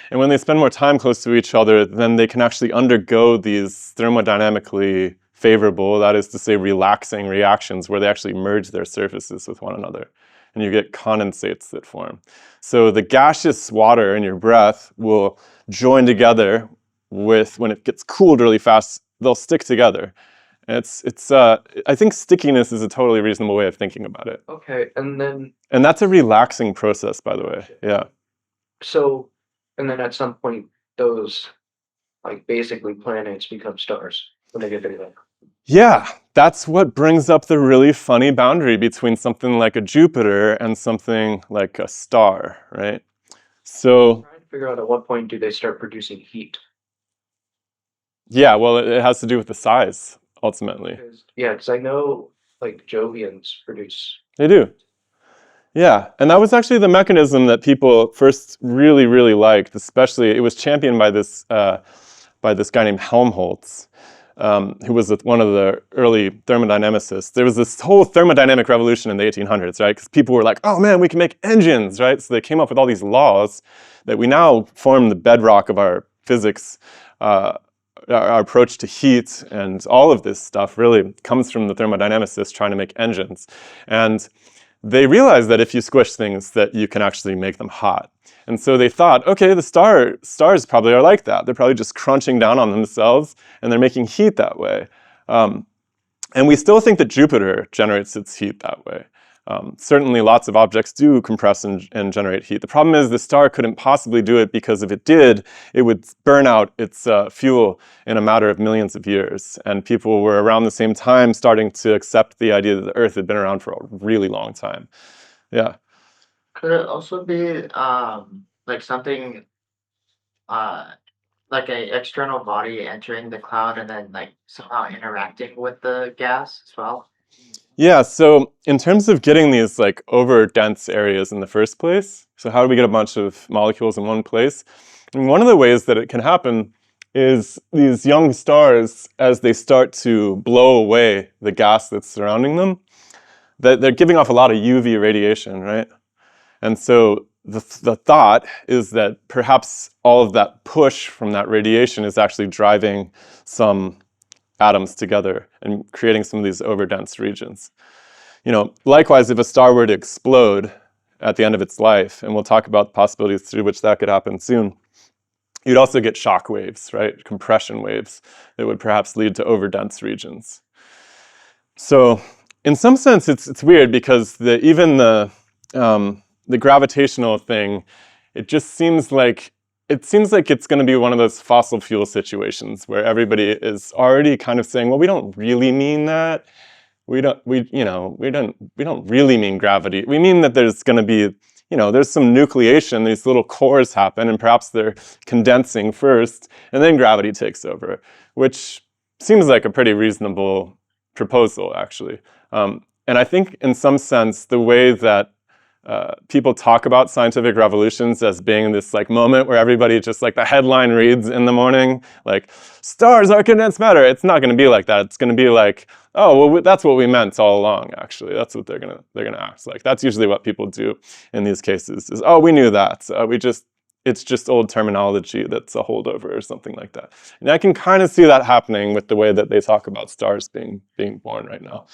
And when they spend more time close to each other, then they can actually undergo these thermodynamically favorable, that is to say relaxing reactions where they actually merge their surfaces with one another. And you get condensates that form. So the gaseous water in your breath will join together when it gets cooled really fast, they'll stick together. And I think stickiness is a totally reasonable way of thinking about it. Okay, and that's a relaxing process, by the way. Yeah. And then at some point, those basically planets become stars when they get big. Yeah, that's what brings up the really funny boundary between something like a Jupiter and something like a star, right? So I'm trying to figure out at what point do they start producing heat? yeah, well, it has to do with the size, ultimately. Because I know Jovians produce. They do. Yeah, and that was actually the mechanism that people first really, really liked. Especially, it was championed by this guy named Helmholtz, who was one of the early thermodynamicists. There was this whole thermodynamic revolution in the 1800s, right? Because people were like, "Oh man, we can make engines," right? So they came up with all these laws that we now form the bedrock of our physics. Our approach to heat and all of this stuff really comes from the thermodynamicists trying to make engines. And they realized that if you squish things, that you can actually make them hot. And so they thought, okay, the stars probably are like that. They're probably just crunching down on themselves, and they're making heat that way. And we still think that Jupiter generates its heat that way. Certainly lots of objects do compress and generate heat. The problem is the star couldn't possibly do it, because if it did, it would burn out its fuel in a matter of millions of years. And people were around the same time starting to accept the idea that the Earth had been around for a really long time. Yeah. Could it also be something like an external body entering the cloud and then somehow interacting with the gas as well? Yeah, so in terms of getting these over dense areas in the first place, so how do we get a bunch of molecules in one place? And one of the ways that it can happen is these young stars, as they start to blow away the gas that's surrounding them, that they're giving off a lot of UV radiation, right? And so the thought is that perhaps all of that push from that radiation is actually driving some atoms together and creating some of these overdense regions. likewise, if a star were to explode at the end of its life, and we'll talk about the possibilities through which that could happen soon, you'd also get shock waves, right? Compression waves that would perhaps lead to overdense regions. So in some sense, it's weird because even the gravitational thing, it seems like it's going to be one of those fossil fuel situations where everybody is already kind of saying, well, we don't really mean that. We don't really mean gravity. We mean that there's going to be, there's some nucleation, these little cores happen, and perhaps they're condensing first, and then gravity takes over, which seems like a pretty reasonable proposal, actually. And I think in some sense, the way that people talk about scientific revolutions as being this like moment where everybody just like the headline reads in the morning, like stars are condensed matter. It's not going to be like that. It's going to be like, oh, well, that's what we meant all along. Actually, that's what they're gonna act like. That's usually what people do in these cases. Is we knew that. It's just old terminology that's a holdover or something like that. And I can kind of see that happening with the way that they talk about stars being born right now.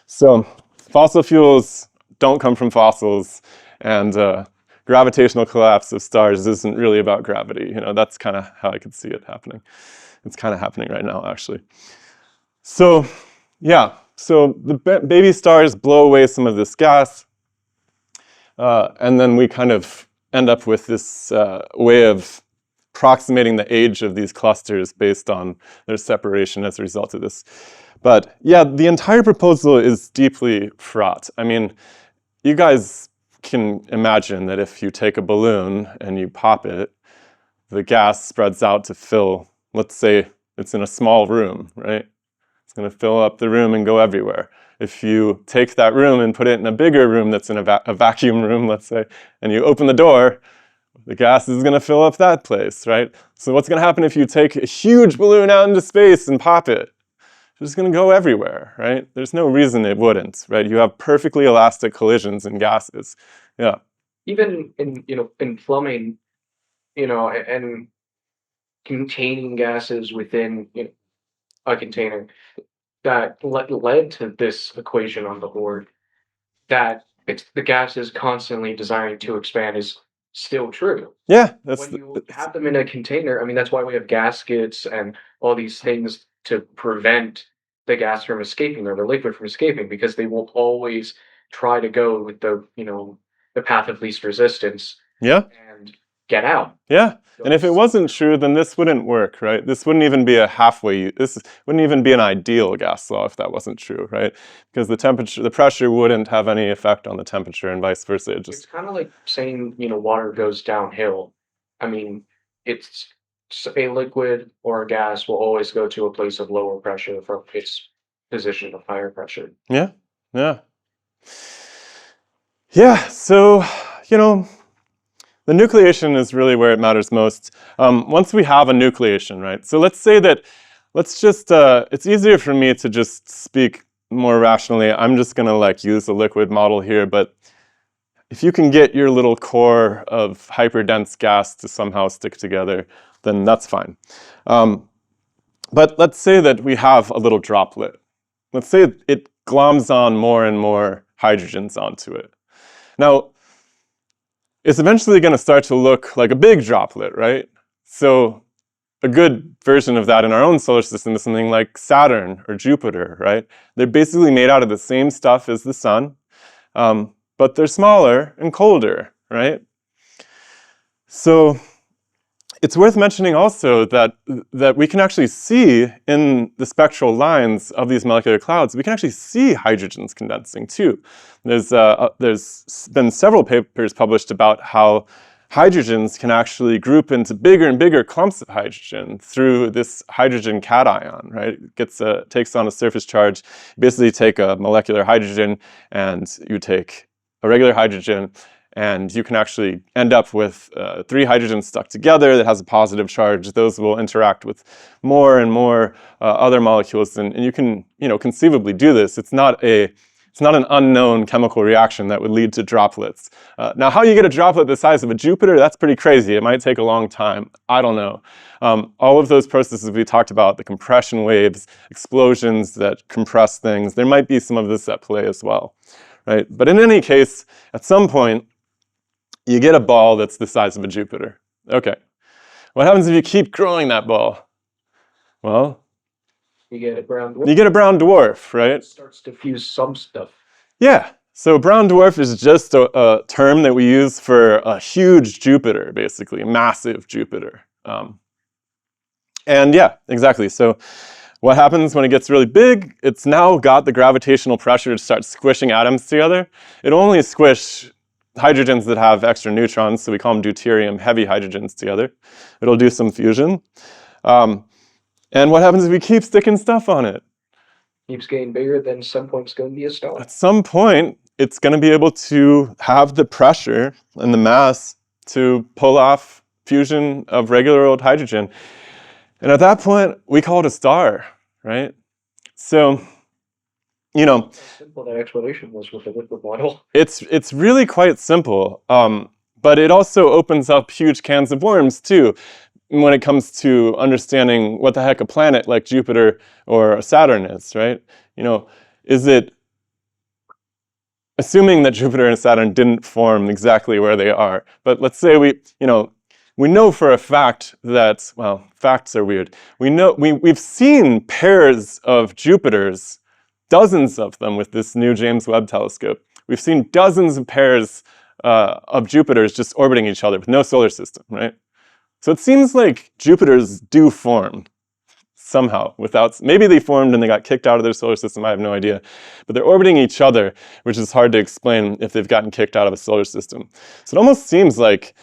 So fossil fuels don't come from fossils, and gravitational collapse of stars isn't really about gravity. That's kind of how I could see it happening. It's kind of happening right now, actually. So, yeah, so the baby stars blow away some of this gas, and then we kind of end up with this way of approximating the age of these clusters based on their separation as a result of this. But yeah, the entire proposal is deeply fraught. I mean, you guys can imagine that if you take a balloon and you pop it, the gas spreads out to fill, let's say it's in a small room, right? It's going to fill up the room and go everywhere. If you take that room and put it in a bigger room that's in a vacuum room, let's say, and you open the door, the gas is going to fill up that place, right? So what's going to happen if you take a huge balloon out into space and pop it? It's just going to go everywhere, right? There's no reason it wouldn't, right? You have perfectly elastic collisions in gases. Yeah. Even in plumbing, and containing gases within a container, that led to this equation on the board, that it's the gas is constantly desiring to expand is still true. Yeah, When you have them in a container, I mean, that's why we have gaskets and all these things to prevent the gas from escaping or the liquid from escaping, because they will always try to go with the path of least resistance. Yeah. And get out. Yeah. And if it wasn't true, then this wouldn't work, right? This wouldn't even be this wouldn't even be an ideal gas law if that wasn't true, right? Because the pressure wouldn't have any effect on the temperature and vice versa. It's kind of like saying, water goes downhill. I mean, it's a liquid or a gas will always go to a place of lower pressure from its position of higher pressure. Yeah. Yeah. Yeah. So, the nucleation is really where it matters most. Once we have a nucleation, right? So let's say that, it's easier for me to just speak more rationally. I'm just going to use the liquid model here, but if you can get your little core of hyperdense gas to somehow stick together, then that's fine. But let's say that we have a little droplet. Let's say it gloms on more and more hydrogens onto it. Now, it's eventually going to start to look like a big droplet, right? So a good version of that in our own solar system is something like Saturn or Jupiter, right? They're basically made out of the same stuff as the sun, but they're smaller and colder, right? So it's worth mentioning also that we can actually see in the spectral lines of these molecular clouds, we can actually see hydrogens condensing too. There's been several papers published about how hydrogens can actually group into bigger and bigger clumps of hydrogen through this hydrogen cation, right? It takes on a surface charge. You basically take a molecular hydrogen and you take a regular hydrogen, and you can actually end up with 3 hydrogens stuck together that has a positive charge. Those will interact with more and more other molecules, and you can conceivably do this. It's not a It's not an unknown chemical reaction that would lead to droplets. Now, how you get a droplet the size of a Jupiter, that's pretty crazy. It might take a long time. I don't know. All of those processes we talked about, the compression waves, explosions that compress things, there might be some of this at play as well, right? But in any case, at some point, you get a ball that's the size of a Jupiter. Okay. What happens if you keep growing that ball? Well, You get a brown dwarf. you get a brown dwarf, right? It starts to fuse some stuff. Yeah. So brown dwarf is just a term that we use for a huge Jupiter, basically, a massive Jupiter. And yeah, exactly. So what happens when it gets really big? It's now got the gravitational pressure to start squishing atoms together. It'll only squish hydrogens that have extra neutrons, so we call them deuterium, heavy hydrogens together. It'll do some fusion. And what happens if we keep sticking stuff on it? Keeps getting bigger, then at some point it's going to be a star. At some point, it's going to be able to have the pressure and the mass to pull off fusion of regular old hydrogen. And at that point, we call it a star, right? So, you know, How simple that explanation was with the liquid model. it's really quite simple, but it also opens up huge cans of worms too when it comes to understanding what the heck a planet like Jupiter or Saturn is, right? You know, is it, assuming that Jupiter and Saturn didn't form exactly where they are, but let's say we know for a fact that, well, facts are weird. We've seen pairs of Jupiters, dozens of them with this new James Webb telescope. We've seen dozens of pairs of Jupiters just orbiting each other with no solar system, right? So it seems like Jupiters do form somehow without, maybe they formed and they got kicked out of their solar system, I have no idea. But they're orbiting each other, which is hard to explain if they've gotten kicked out of a solar system. So it almost seems like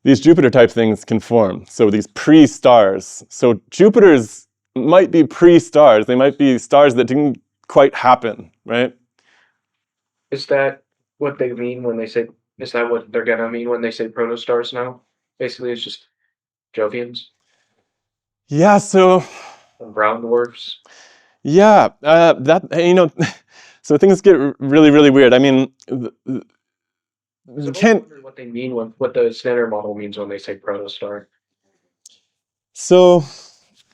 these Jupiter-type things can form. So these pre-stars. So Jupiters might be pre-stars. They might be stars that didn't quite happen, right? Is that what they mean when they say, is that what they're going to mean when they say protostars now? Basically, it's just Jovians Yeah, so and brown dwarfs. yeah, so things get really, really weird. I mean, you So can't. I wonder what they mean what the standard model means when they say protostar. So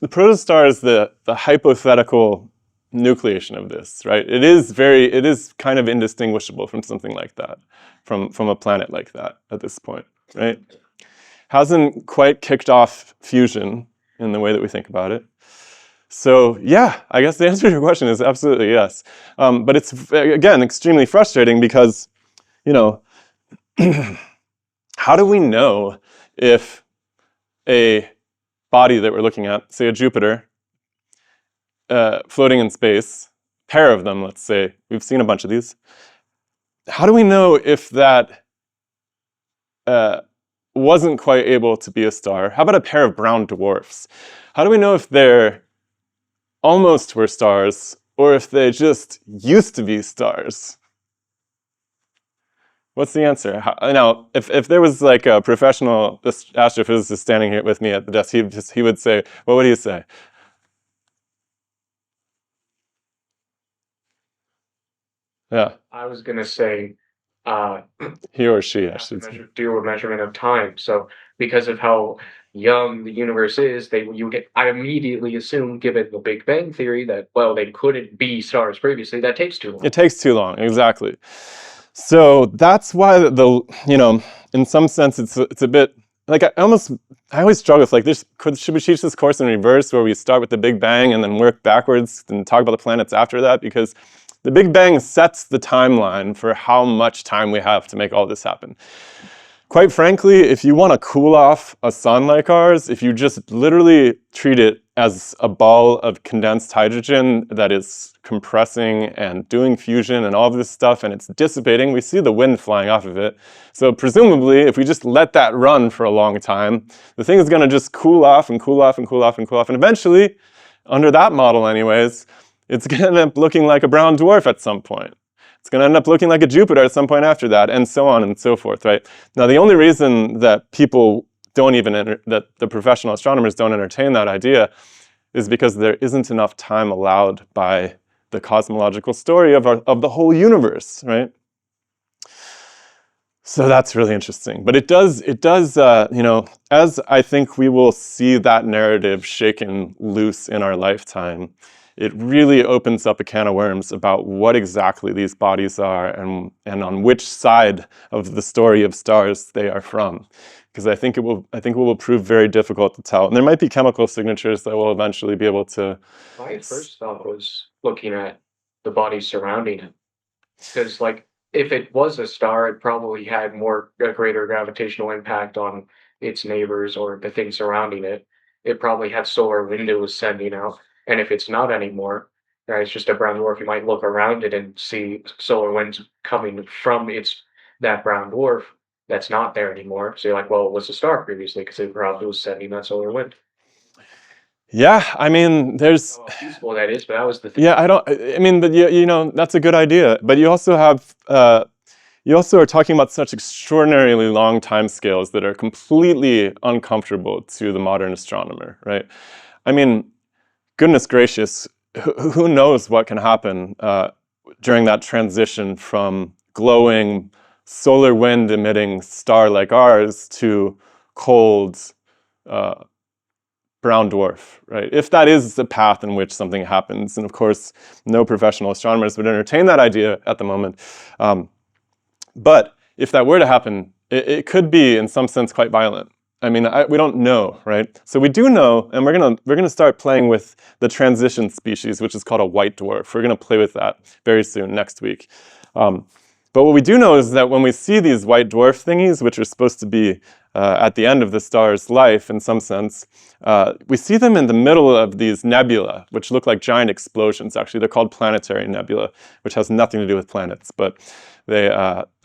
the protostar is the hypothetical nucleation of this, right? It is kind of indistinguishable from something like that, from a planet like that at this point, right? Hasn't quite kicked off fusion in the way that we think about it. So yeah, I guess the answer to your question is absolutely yes. But it's, again, extremely frustrating because, you know, how do we know if a body that we're looking at, say a Jupiter, floating in space, pair of them, let's say, we've seen a bunch of these, how do we know if that wasn't quite able to be a star? How about a pair of brown dwarfs? How do we know if they're almost were stars or if they just used to be stars? What's the answer? Now, if there was like a professional astrophysicist standing here with me at the desk, he would say, what would he say? Yeah, I was going to say, he or she, I have to should say. do a measurement of time. So because of how young the universe is, I immediately assume, given the Big Bang theory, that, well, they couldn't be stars previously. That takes too long. It takes too long, exactly. So that's why in some sense, it's a bit like I always struggle with like this. Should we teach this course in reverse, where we start with the Big Bang and then work backwards and talk about the planets after that? Because the Big Bang sets the timeline for how much time we have to make all this happen. Quite frankly, if you want to cool off a sun like ours, if you just literally treat it as a ball of condensed hydrogen that is compressing and doing fusion and all of this stuff, and it's dissipating, we see the wind flying off of it. So presumably, if we just let that run for a long time, the thing is going to just cool off and cool off and cool off and cool off. And eventually, under that model anyways, it's going to end up looking like a brown dwarf at some point. It's going to end up looking like a Jupiter at some point after that, and so on and so forth, right? Now, the only reason that people don't even, that the professional astronomers don't entertain that idea is because there isn't enough time allowed by the cosmological story of the whole universe, right? So that's really interesting. But it does, you know, as I think we will see that narrative shaken loose in our lifetime, it really opens up a can of worms about what exactly these bodies are and on which side of the story of stars they are from. Because I think it will prove very difficult to tell. And there might be chemical signatures that we'll eventually be able to. My first thought was looking at the bodies surrounding it. Because, like, if it was a star, it probably had a greater gravitational impact on its neighbors or the things surrounding it. It probably had solar windows sending out. And if it's not anymore, right, it's just a brown dwarf, you might look around it and see solar winds coming from that brown dwarf that's not there anymore. So you're like, well, it was a star previously because it probably was sending that solar wind. Yeah, I mean, there's. How useful that is, but that was the thing. Yeah, I mean, but you know, that's a good idea. But you also have, you also are talking about such extraordinarily long time scales that are completely uncomfortable to the modern astronomer, right? I mean, goodness gracious, who knows what can happen during that transition from glowing solar wind emitting star like ours to cold brown dwarf, right? If that is the path in which something happens, and of course, no professional astronomers would entertain that idea at the moment. But if that were to happen, it could be, in some sense, quite violent. I mean, we don't know, right? So we do know, and we're gonna start playing with the transition species, which is called a white dwarf. We're gonna play with that very soon, next week. But what we do know is that when we see these white dwarf thingies, which are supposed to be at the end of the star's life in some sense, we see them in the middle of these nebula, which look like giant explosions. Actually, they're called planetary nebula, which has nothing to do with planets, but they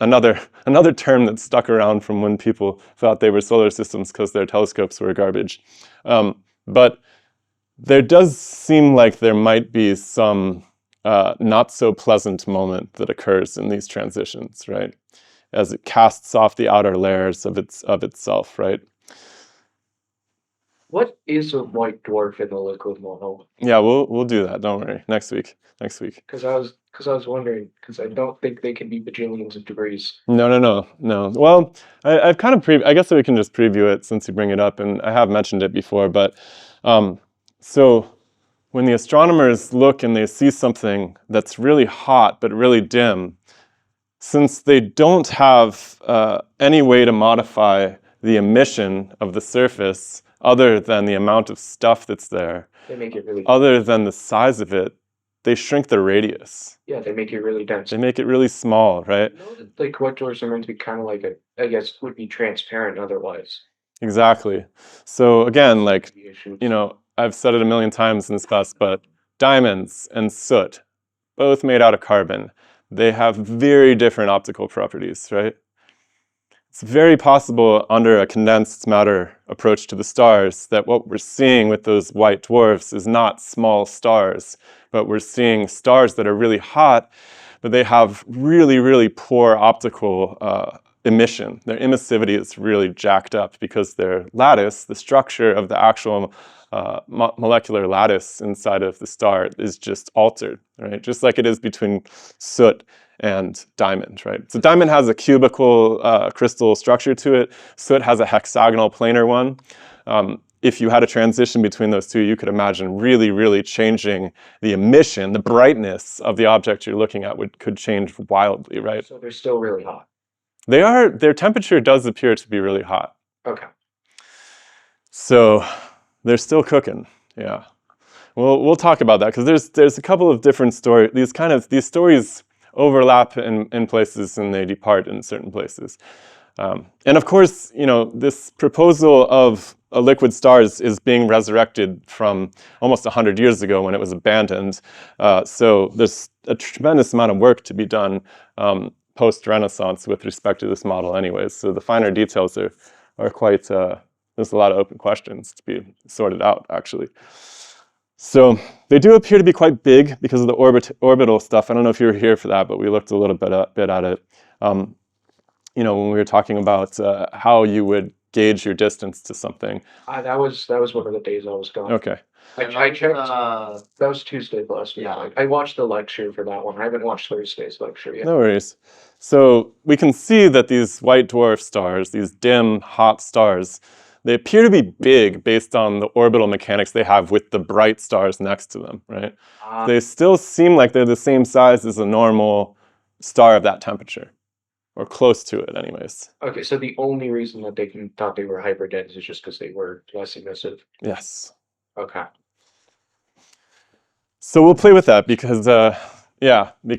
another term that stuck around from when people thought they were solar systems because their telescopes were garbage. But there does seem like there might be some not so pleasant moment that occurs in these transitions, right? As it casts off the outer layers of itself, right? What is a white dwarf in the liquid model? Yeah, we'll do that. Don't worry. Next week. Because I was wondering, because I don't think they can be bajillions of degrees. No. Well, I've kind of I guess we can just preview it since you bring it up, and I have mentioned it before. But so when the astronomers look and they see something that's really hot but really dim, since they don't have any way to modify the emission of the surface other than the amount of stuff that's there, They make it really. other than the size of it, they shrink the radius. Yeah, they make it really dense. They make it really small, right? You know that, like, white dwarfs are meant to be kind of like I guess, would be transparent otherwise. Exactly. So again, like, The issue. you know, I've said it a million times in this class, but diamonds and soot, both made out of carbon, they have very different optical properties, right? It's very possible under a condensed matter approach to the stars that what we're seeing with those white dwarfs is not small stars, but we're seeing stars that are really hot, but they have really, really poor optical emission. Their emissivity is really jacked up because their lattice, the structure of the actual molecular lattice inside of the star is just altered, right? Just like it is between soot and diamond, right? So diamond has a cubical crystal structure to it. Soot has a hexagonal planar one. If you had a transition between those two, you could imagine really, really changing the emission, the brightness of the object you're looking at could change wildly, right? So they're still really hot. Their temperature does appear to be really hot. Okay. So they're still cooking, yeah. We'll talk about that because there's a couple of different stories. These stories overlap in places and they depart in certain places. And of course, you know, this proposal of a liquid star is being resurrected from almost 100 years ago when it was abandoned. So there's a tremendous amount of work to be done post-Renaissance with respect to this model anyways. So the finer details are quite, there's a lot of open questions to be sorted out, actually. So they do appear to be quite big because of the orbital stuff. I don't know if you were here for that, but we looked a little bit at it. You know, when we were talking about how you would gauge your distance to something. That was one of the days I was gone. Okay. I checked. Uh, That was Tuesday last week. Yeah. I watched the lecture for that one. I haven't watched Thursday's lecture yet. No worries. So we can see that these white dwarf stars, these dim, hot stars, they appear to be big based on the orbital mechanics they have with the bright stars next to them, right? They still seem like they're the same size as a normal star of that temperature, or close to it anyways. Okay, so the only reason that thought they were hyper dense is just because they were less emissive. Yes. Okay. So we'll play with that because, yeah, we'll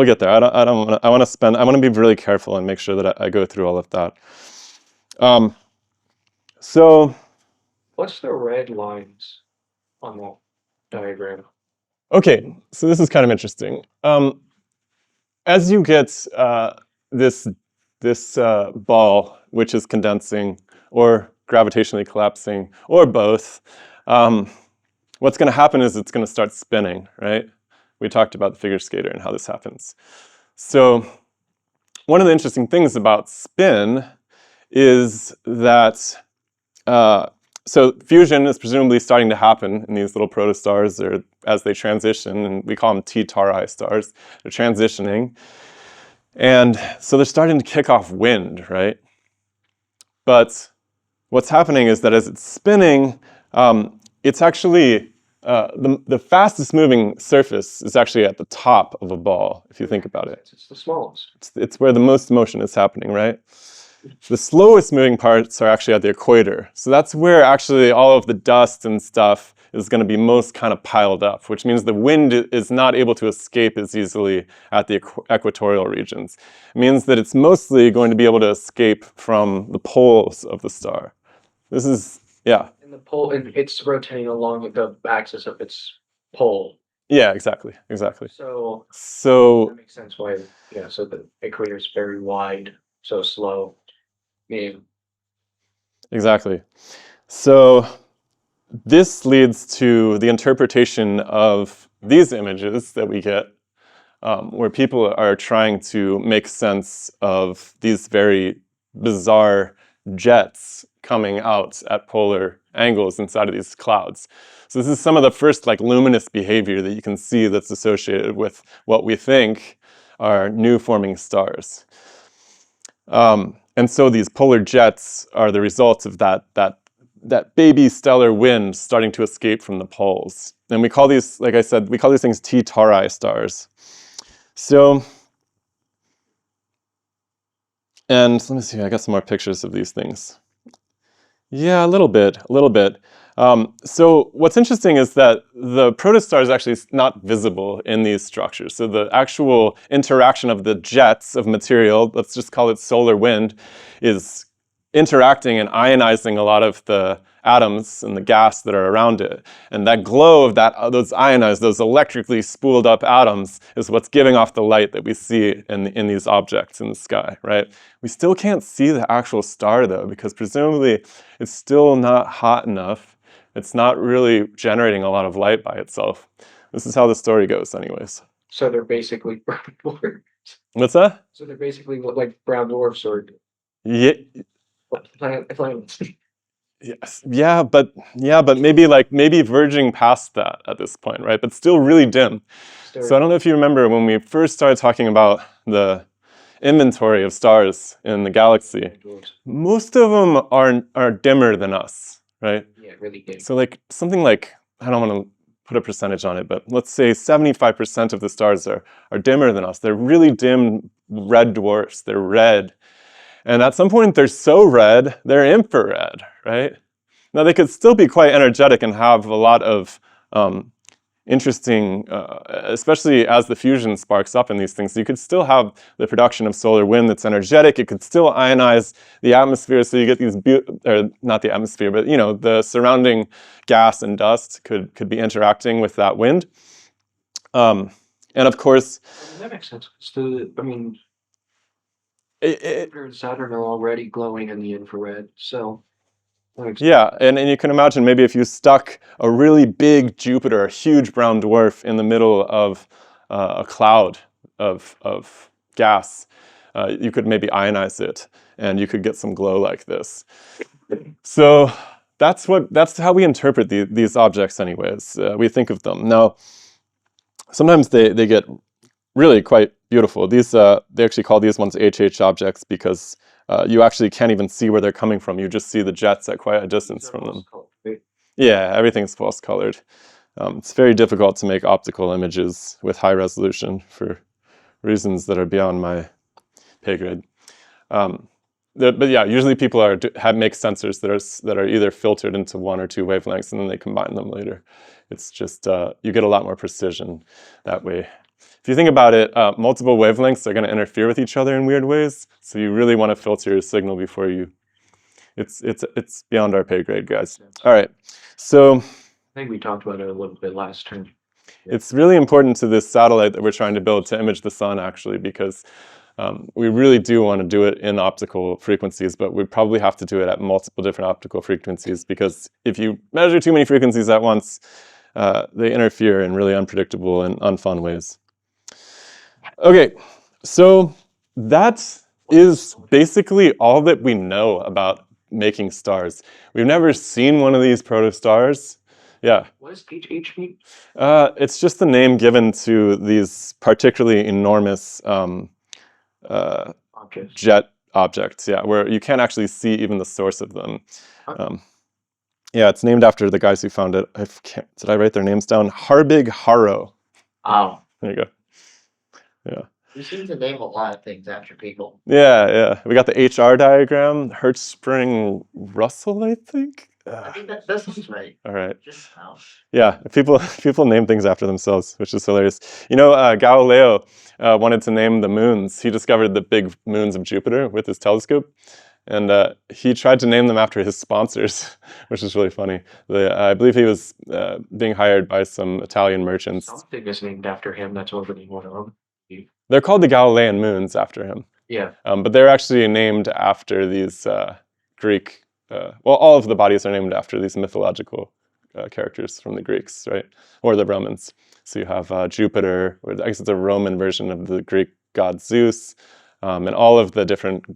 get there. I want to be really careful and make sure that I go through all of that. So, What's the red lines on that diagram? okay, so this is kind of interesting. As you get this ball, which is condensing or gravitationally collapsing or both, what's going to happen is it's going to start spinning, right? We talked about the figure skater and how this happens. So one of the interesting things about spin is that so fusion is presumably starting to happen in these little protostars, or as they transition, and we call them T-Tauri stars. They're transitioning, and so they're starting to kick off wind, right? But what's happening is that as it's spinning, it's actually the fastest moving surface is actually at the top of a ball, if you think about it. It's the smallest. It's where the most motion is happening, right? The slowest moving parts are actually at the equator. So that's where actually all of the dust and stuff is going to be most kind of piled up, which means the wind is not able to escape as easily at the equatorial regions. It means that it's mostly going to be able to escape from the poles of the star. This is, yeah. And the pole, and it's rotating along with the axis of its pole. Yeah, exactly. So So that makes sense why, yeah, so the equator is very wide, so slow. Yeah. exactly. So this leads to the interpretation of these images that we get, where people are trying to make sense of these very bizarre jets coming out at polar angles inside of these clouds. So this is some of the first like luminous behavior that you can see that's associated with what we think are new forming stars. And so these polar jets are the result of that baby stellar wind starting to escape from the poles. And we call these, like I said, we call these things T-Tauri stars. So, and let me see, I got some more pictures of these things. Yeah, a little bit. So what's interesting is that the protostar is actually not visible in these structures. So the actual interaction of the jets of material, let's just call it solar wind, is interacting and ionizing a lot of the atoms and the gas that are around it. And that glow of those ionized, those electrically spooled up atoms is what's giving off the light that we see in these objects in the sky, right? We still can't see the actual star though, because presumably it's still not hot enough. It's not really generating a lot of light by itself. This is how the story goes anyways. So they're basically brown dwarfs. What's that? So they're basically like brown dwarfs or Yeah. planets. Yes. Yeah, but maybe verging past that at this point, right? But still really dim. So I don't know if you remember when we first started talking about the inventory of stars in the galaxy. Most of them are dimmer than us, right? Yeah, really big. So like something like, I don't want to put a percentage on it, but let's say 75% of the stars are dimmer than us. They're really dim red dwarfs. They're red. And at some point, they're so red, they're infrared, right? Now, they could still be quite energetic and have a lot of interesting, especially as the fusion sparks up in these things, you could still have the production of solar wind that's energetic. It could still ionize the atmosphere, so you get these, or not the atmosphere, but the surrounding gas and dust could be interacting with that wind. And of course, that makes sense. Jupiter and Saturn are already glowing in the infrared, so yeah, and you can imagine maybe if you stuck a really big Jupiter, a huge brown dwarf in the middle of a cloud of gas, you could maybe ionize it and you could get some glow like this. So that's how we interpret these objects anyways. We think of them. Now, sometimes they get really quite beautiful. These they actually call these ones HH objects because you actually can't even see where they're coming from. You just see the jets at quite a distance from them. Yeah, everything's false colored. It's very difficult to make optical images with high resolution for reasons that are beyond my pay grade. But yeah, usually people make sensors that are either filtered into one or two wavelengths and then they combine them later. It's just you get a lot more precision that way. If you think about it, multiple wavelengths are going to interfere with each other in weird ways. So you really want to filter your signal before you. It's beyond our pay grade, guys. All right, so I think we talked about it a little bit last term. it's really important to this satellite that we're trying to build to image the sun, actually, because we really do want to do it in optical frequencies, but we probably have to do it at multiple different optical frequencies because if you measure too many frequencies at once, they interfere in really unpredictable and unfun ways. Okay, so that is basically all that we know about making stars. We've never seen one of these protostars. Yeah. What does HH mean? It's just the name given to these particularly enormous Objects. jet objects, yeah, where you can't actually see even the source of them. Yeah, it's named after the guys who found it. Did I write their names down? Harbig Haro. Oh. There you go. Yeah. You seem to name a lot of things after people. Yeah. We got the HR diagram. Hertzsprung Russell, I think. I think that sounds right. All right. Just now. Yeah, people name things after themselves, which is hilarious. You know, Galileo wanted to name the moons. He discovered the big moons of Jupiter with his telescope, and he tried to name them after his sponsors, which is really funny. I believe he was being hired by some Italian merchants. Something is named after him that's orbiting one of them. They're called the Galilean moons after him. Yeah. But they're actually named after these Greek. Well, all of the bodies are named after these mythological characters from the Greeks, right? Or the Romans. So you have Jupiter, I guess it's a Roman version of the Greek god Zeus, and all of the different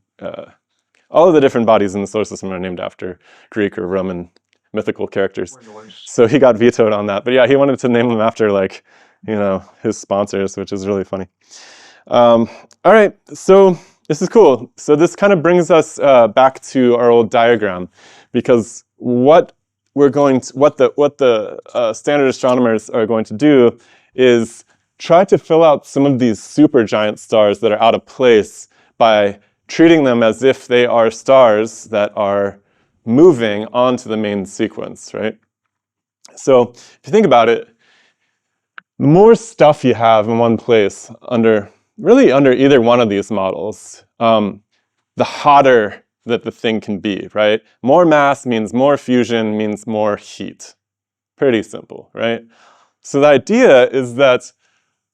bodies in the solar system are named after Greek or Roman mythical characters. So he got vetoed on that. But yeah, he wanted to name them after, like, you know, his sponsors, which is really funny. All right, so this is cool. So this kind of brings us back to our old diagram, because what the standard astronomers are going to do is try to fill out some of these supergiant stars that are out of place by treating them as if they are stars that are moving onto the main sequence, right? So if you think about it, the more stuff you have in one place under either one of these models, the hotter that the thing can be, right? More mass means more fusion, means more heat. Pretty simple, right? So the idea is that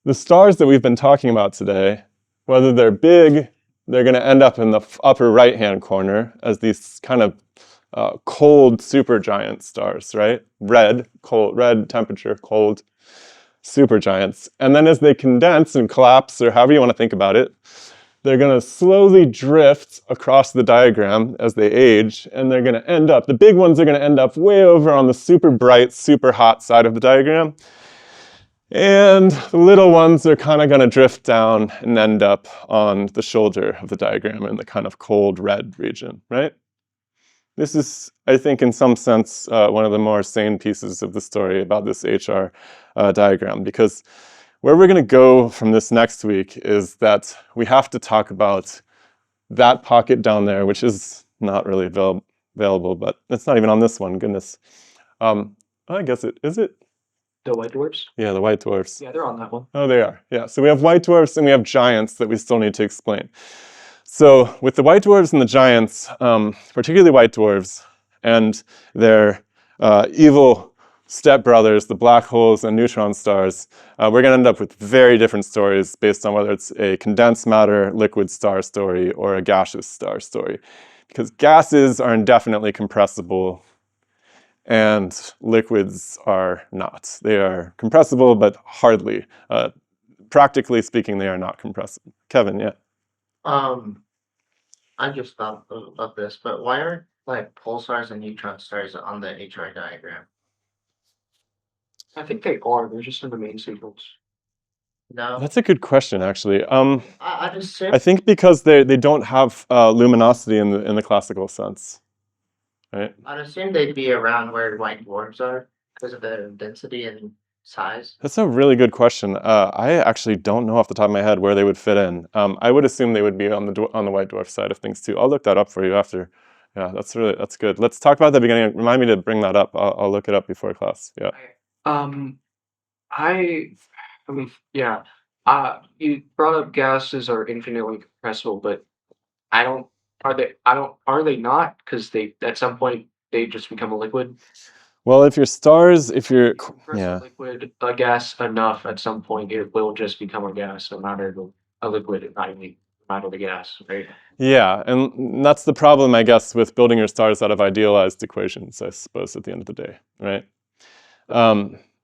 the stars that we've been talking about today, whether they're big, they're going to end up in the upper right-hand corner as these kind of cold supergiant stars, right? Red temperature, cold supergiants. And then as they condense and collapse, or however you want to think about it, they're going to slowly drift across the diagram as they age, and they're going to end up, the big ones are going to end up way over on the super bright, super hot side of the diagram. And the little ones are kind of going to drift down and end up on the shoulder of the diagram in the kind of cold red region, right? This is, I think, in some sense, one of the more sane pieces of the story about this HR diagram, because where we're going to go from this next week is that we have to talk about that pocket down there, which is not really available, but it's not even on this one, goodness. I guess is it? The white dwarfs? Yeah, the white dwarfs. Yeah, they're on that one. Oh, they are. Yeah, so we have white dwarfs and we have giants that we still need to explain. So with the white dwarfs and the giants, particularly white dwarfs and their evil stepbrothers, the black holes and neutron stars, we're going to end up with very different stories based on whether it's a condensed matter liquid star story or a gaseous star story. Because gases are indefinitely compressible and liquids are not. They are compressible, but hardly. Practically speaking, they are not compressible. Kevin, yeah? I just thought of this, but why aren't like pulsars and neutron stars on the HR diagram? I think they are. They're just in the main sequence. No, That's a good question, actually. I just said I think because they don't have luminosity in the classical sense, right? I'd assume they'd be around where white dwarfs are because of their density and size. That's a really good question. I actually don't know off the top of my head where they would fit in. I would assume they would be on the white dwarf side of things too. I'll look that up for you after. Yeah, that's good. Let's talk about the beginning. Remind me to bring that up. I'll look it up before class. Yeah. I mean, yeah. You brought up gases are infinitely compressible, but I don't. Are they? I don't. Are they not? Because they at some point they just become a liquid. Well, if you're Compress yeah. a liquid, a gas enough, at some point it will just become a gas, no matter a liquid, not no matter the gas, right? Yeah, and that's the problem, I guess, with building your stars out of idealized equations, I suppose, at the end of the day, right?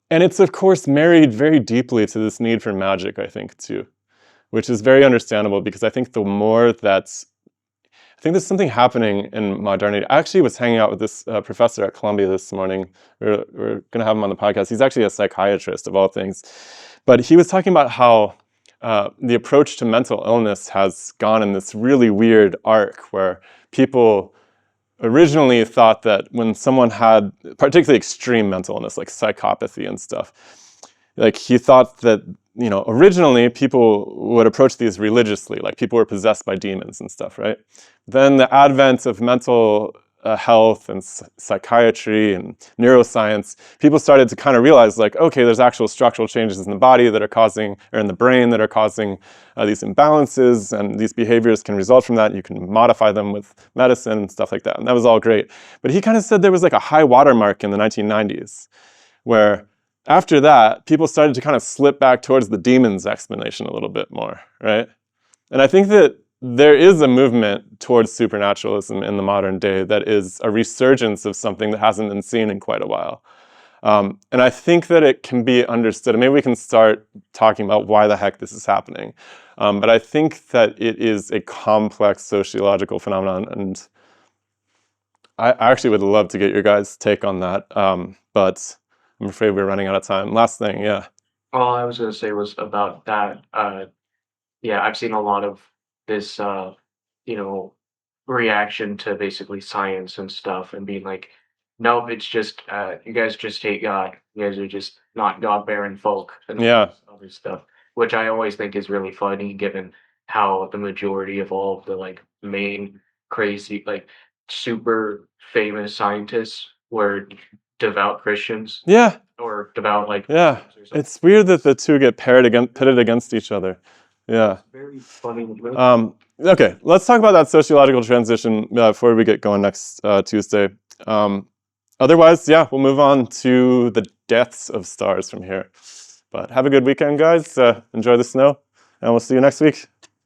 And it's, of course, married very deeply to this need for magic, I think, too, which is very understandable because I think I think there's something happening in modernity. I actually was hanging out with this professor at Columbia this morning. We're going to have him on the podcast. He's actually a psychiatrist, of all things. But he was talking about how the approach to mental illness has gone in this really weird arc where people originally thought that when someone had particularly extreme mental illness, like psychopathy and stuff, like he thought that, originally people would approach these religiously, like people were possessed by demons and stuff, right? Then the advent of mental health and psychiatry and neuroscience, people started to kind of realize like, okay, there's actual structural changes in the body that are causing, or in the brain that are causing these imbalances, and these behaviors can result from that. You can modify them with medicine and stuff like that. And that was all great. But he kind of said there was like a high watermark in the 1990s where after that, people started to kind of slip back towards the demons explanation a little bit more, right? And I think that there is a movement towards supernaturalism in the modern day that is a resurgence of something that hasn't been seen in quite a while. And I think that it can be understood. And maybe we can start talking about why the heck this is happening. But I think that it is a complex sociological phenomenon. And I actually would love to get your guys' take on that. But I'm afraid we're running out of time. Last thing, yeah. All I was gonna say was about that. Yeah, I've seen a lot of this, reaction to basically science and stuff, and being like, nope, it's just you guys just hate God. You guys are just not God-bearing folk, and all Yeah. this other stuff, which I always think is really funny, given how the majority of all of the like main crazy, like super famous scientists were devout Christians Yeah, or devout like yeah. Muslims or something. It's weird that the two get pitted against each other. Yeah. Very funny. Okay, let's talk about that sociological transition before we get going next Tuesday. Otherwise, yeah, we'll move on to the deaths of stars from here. But have a good weekend, guys. Enjoy the snow, and we'll see you next week.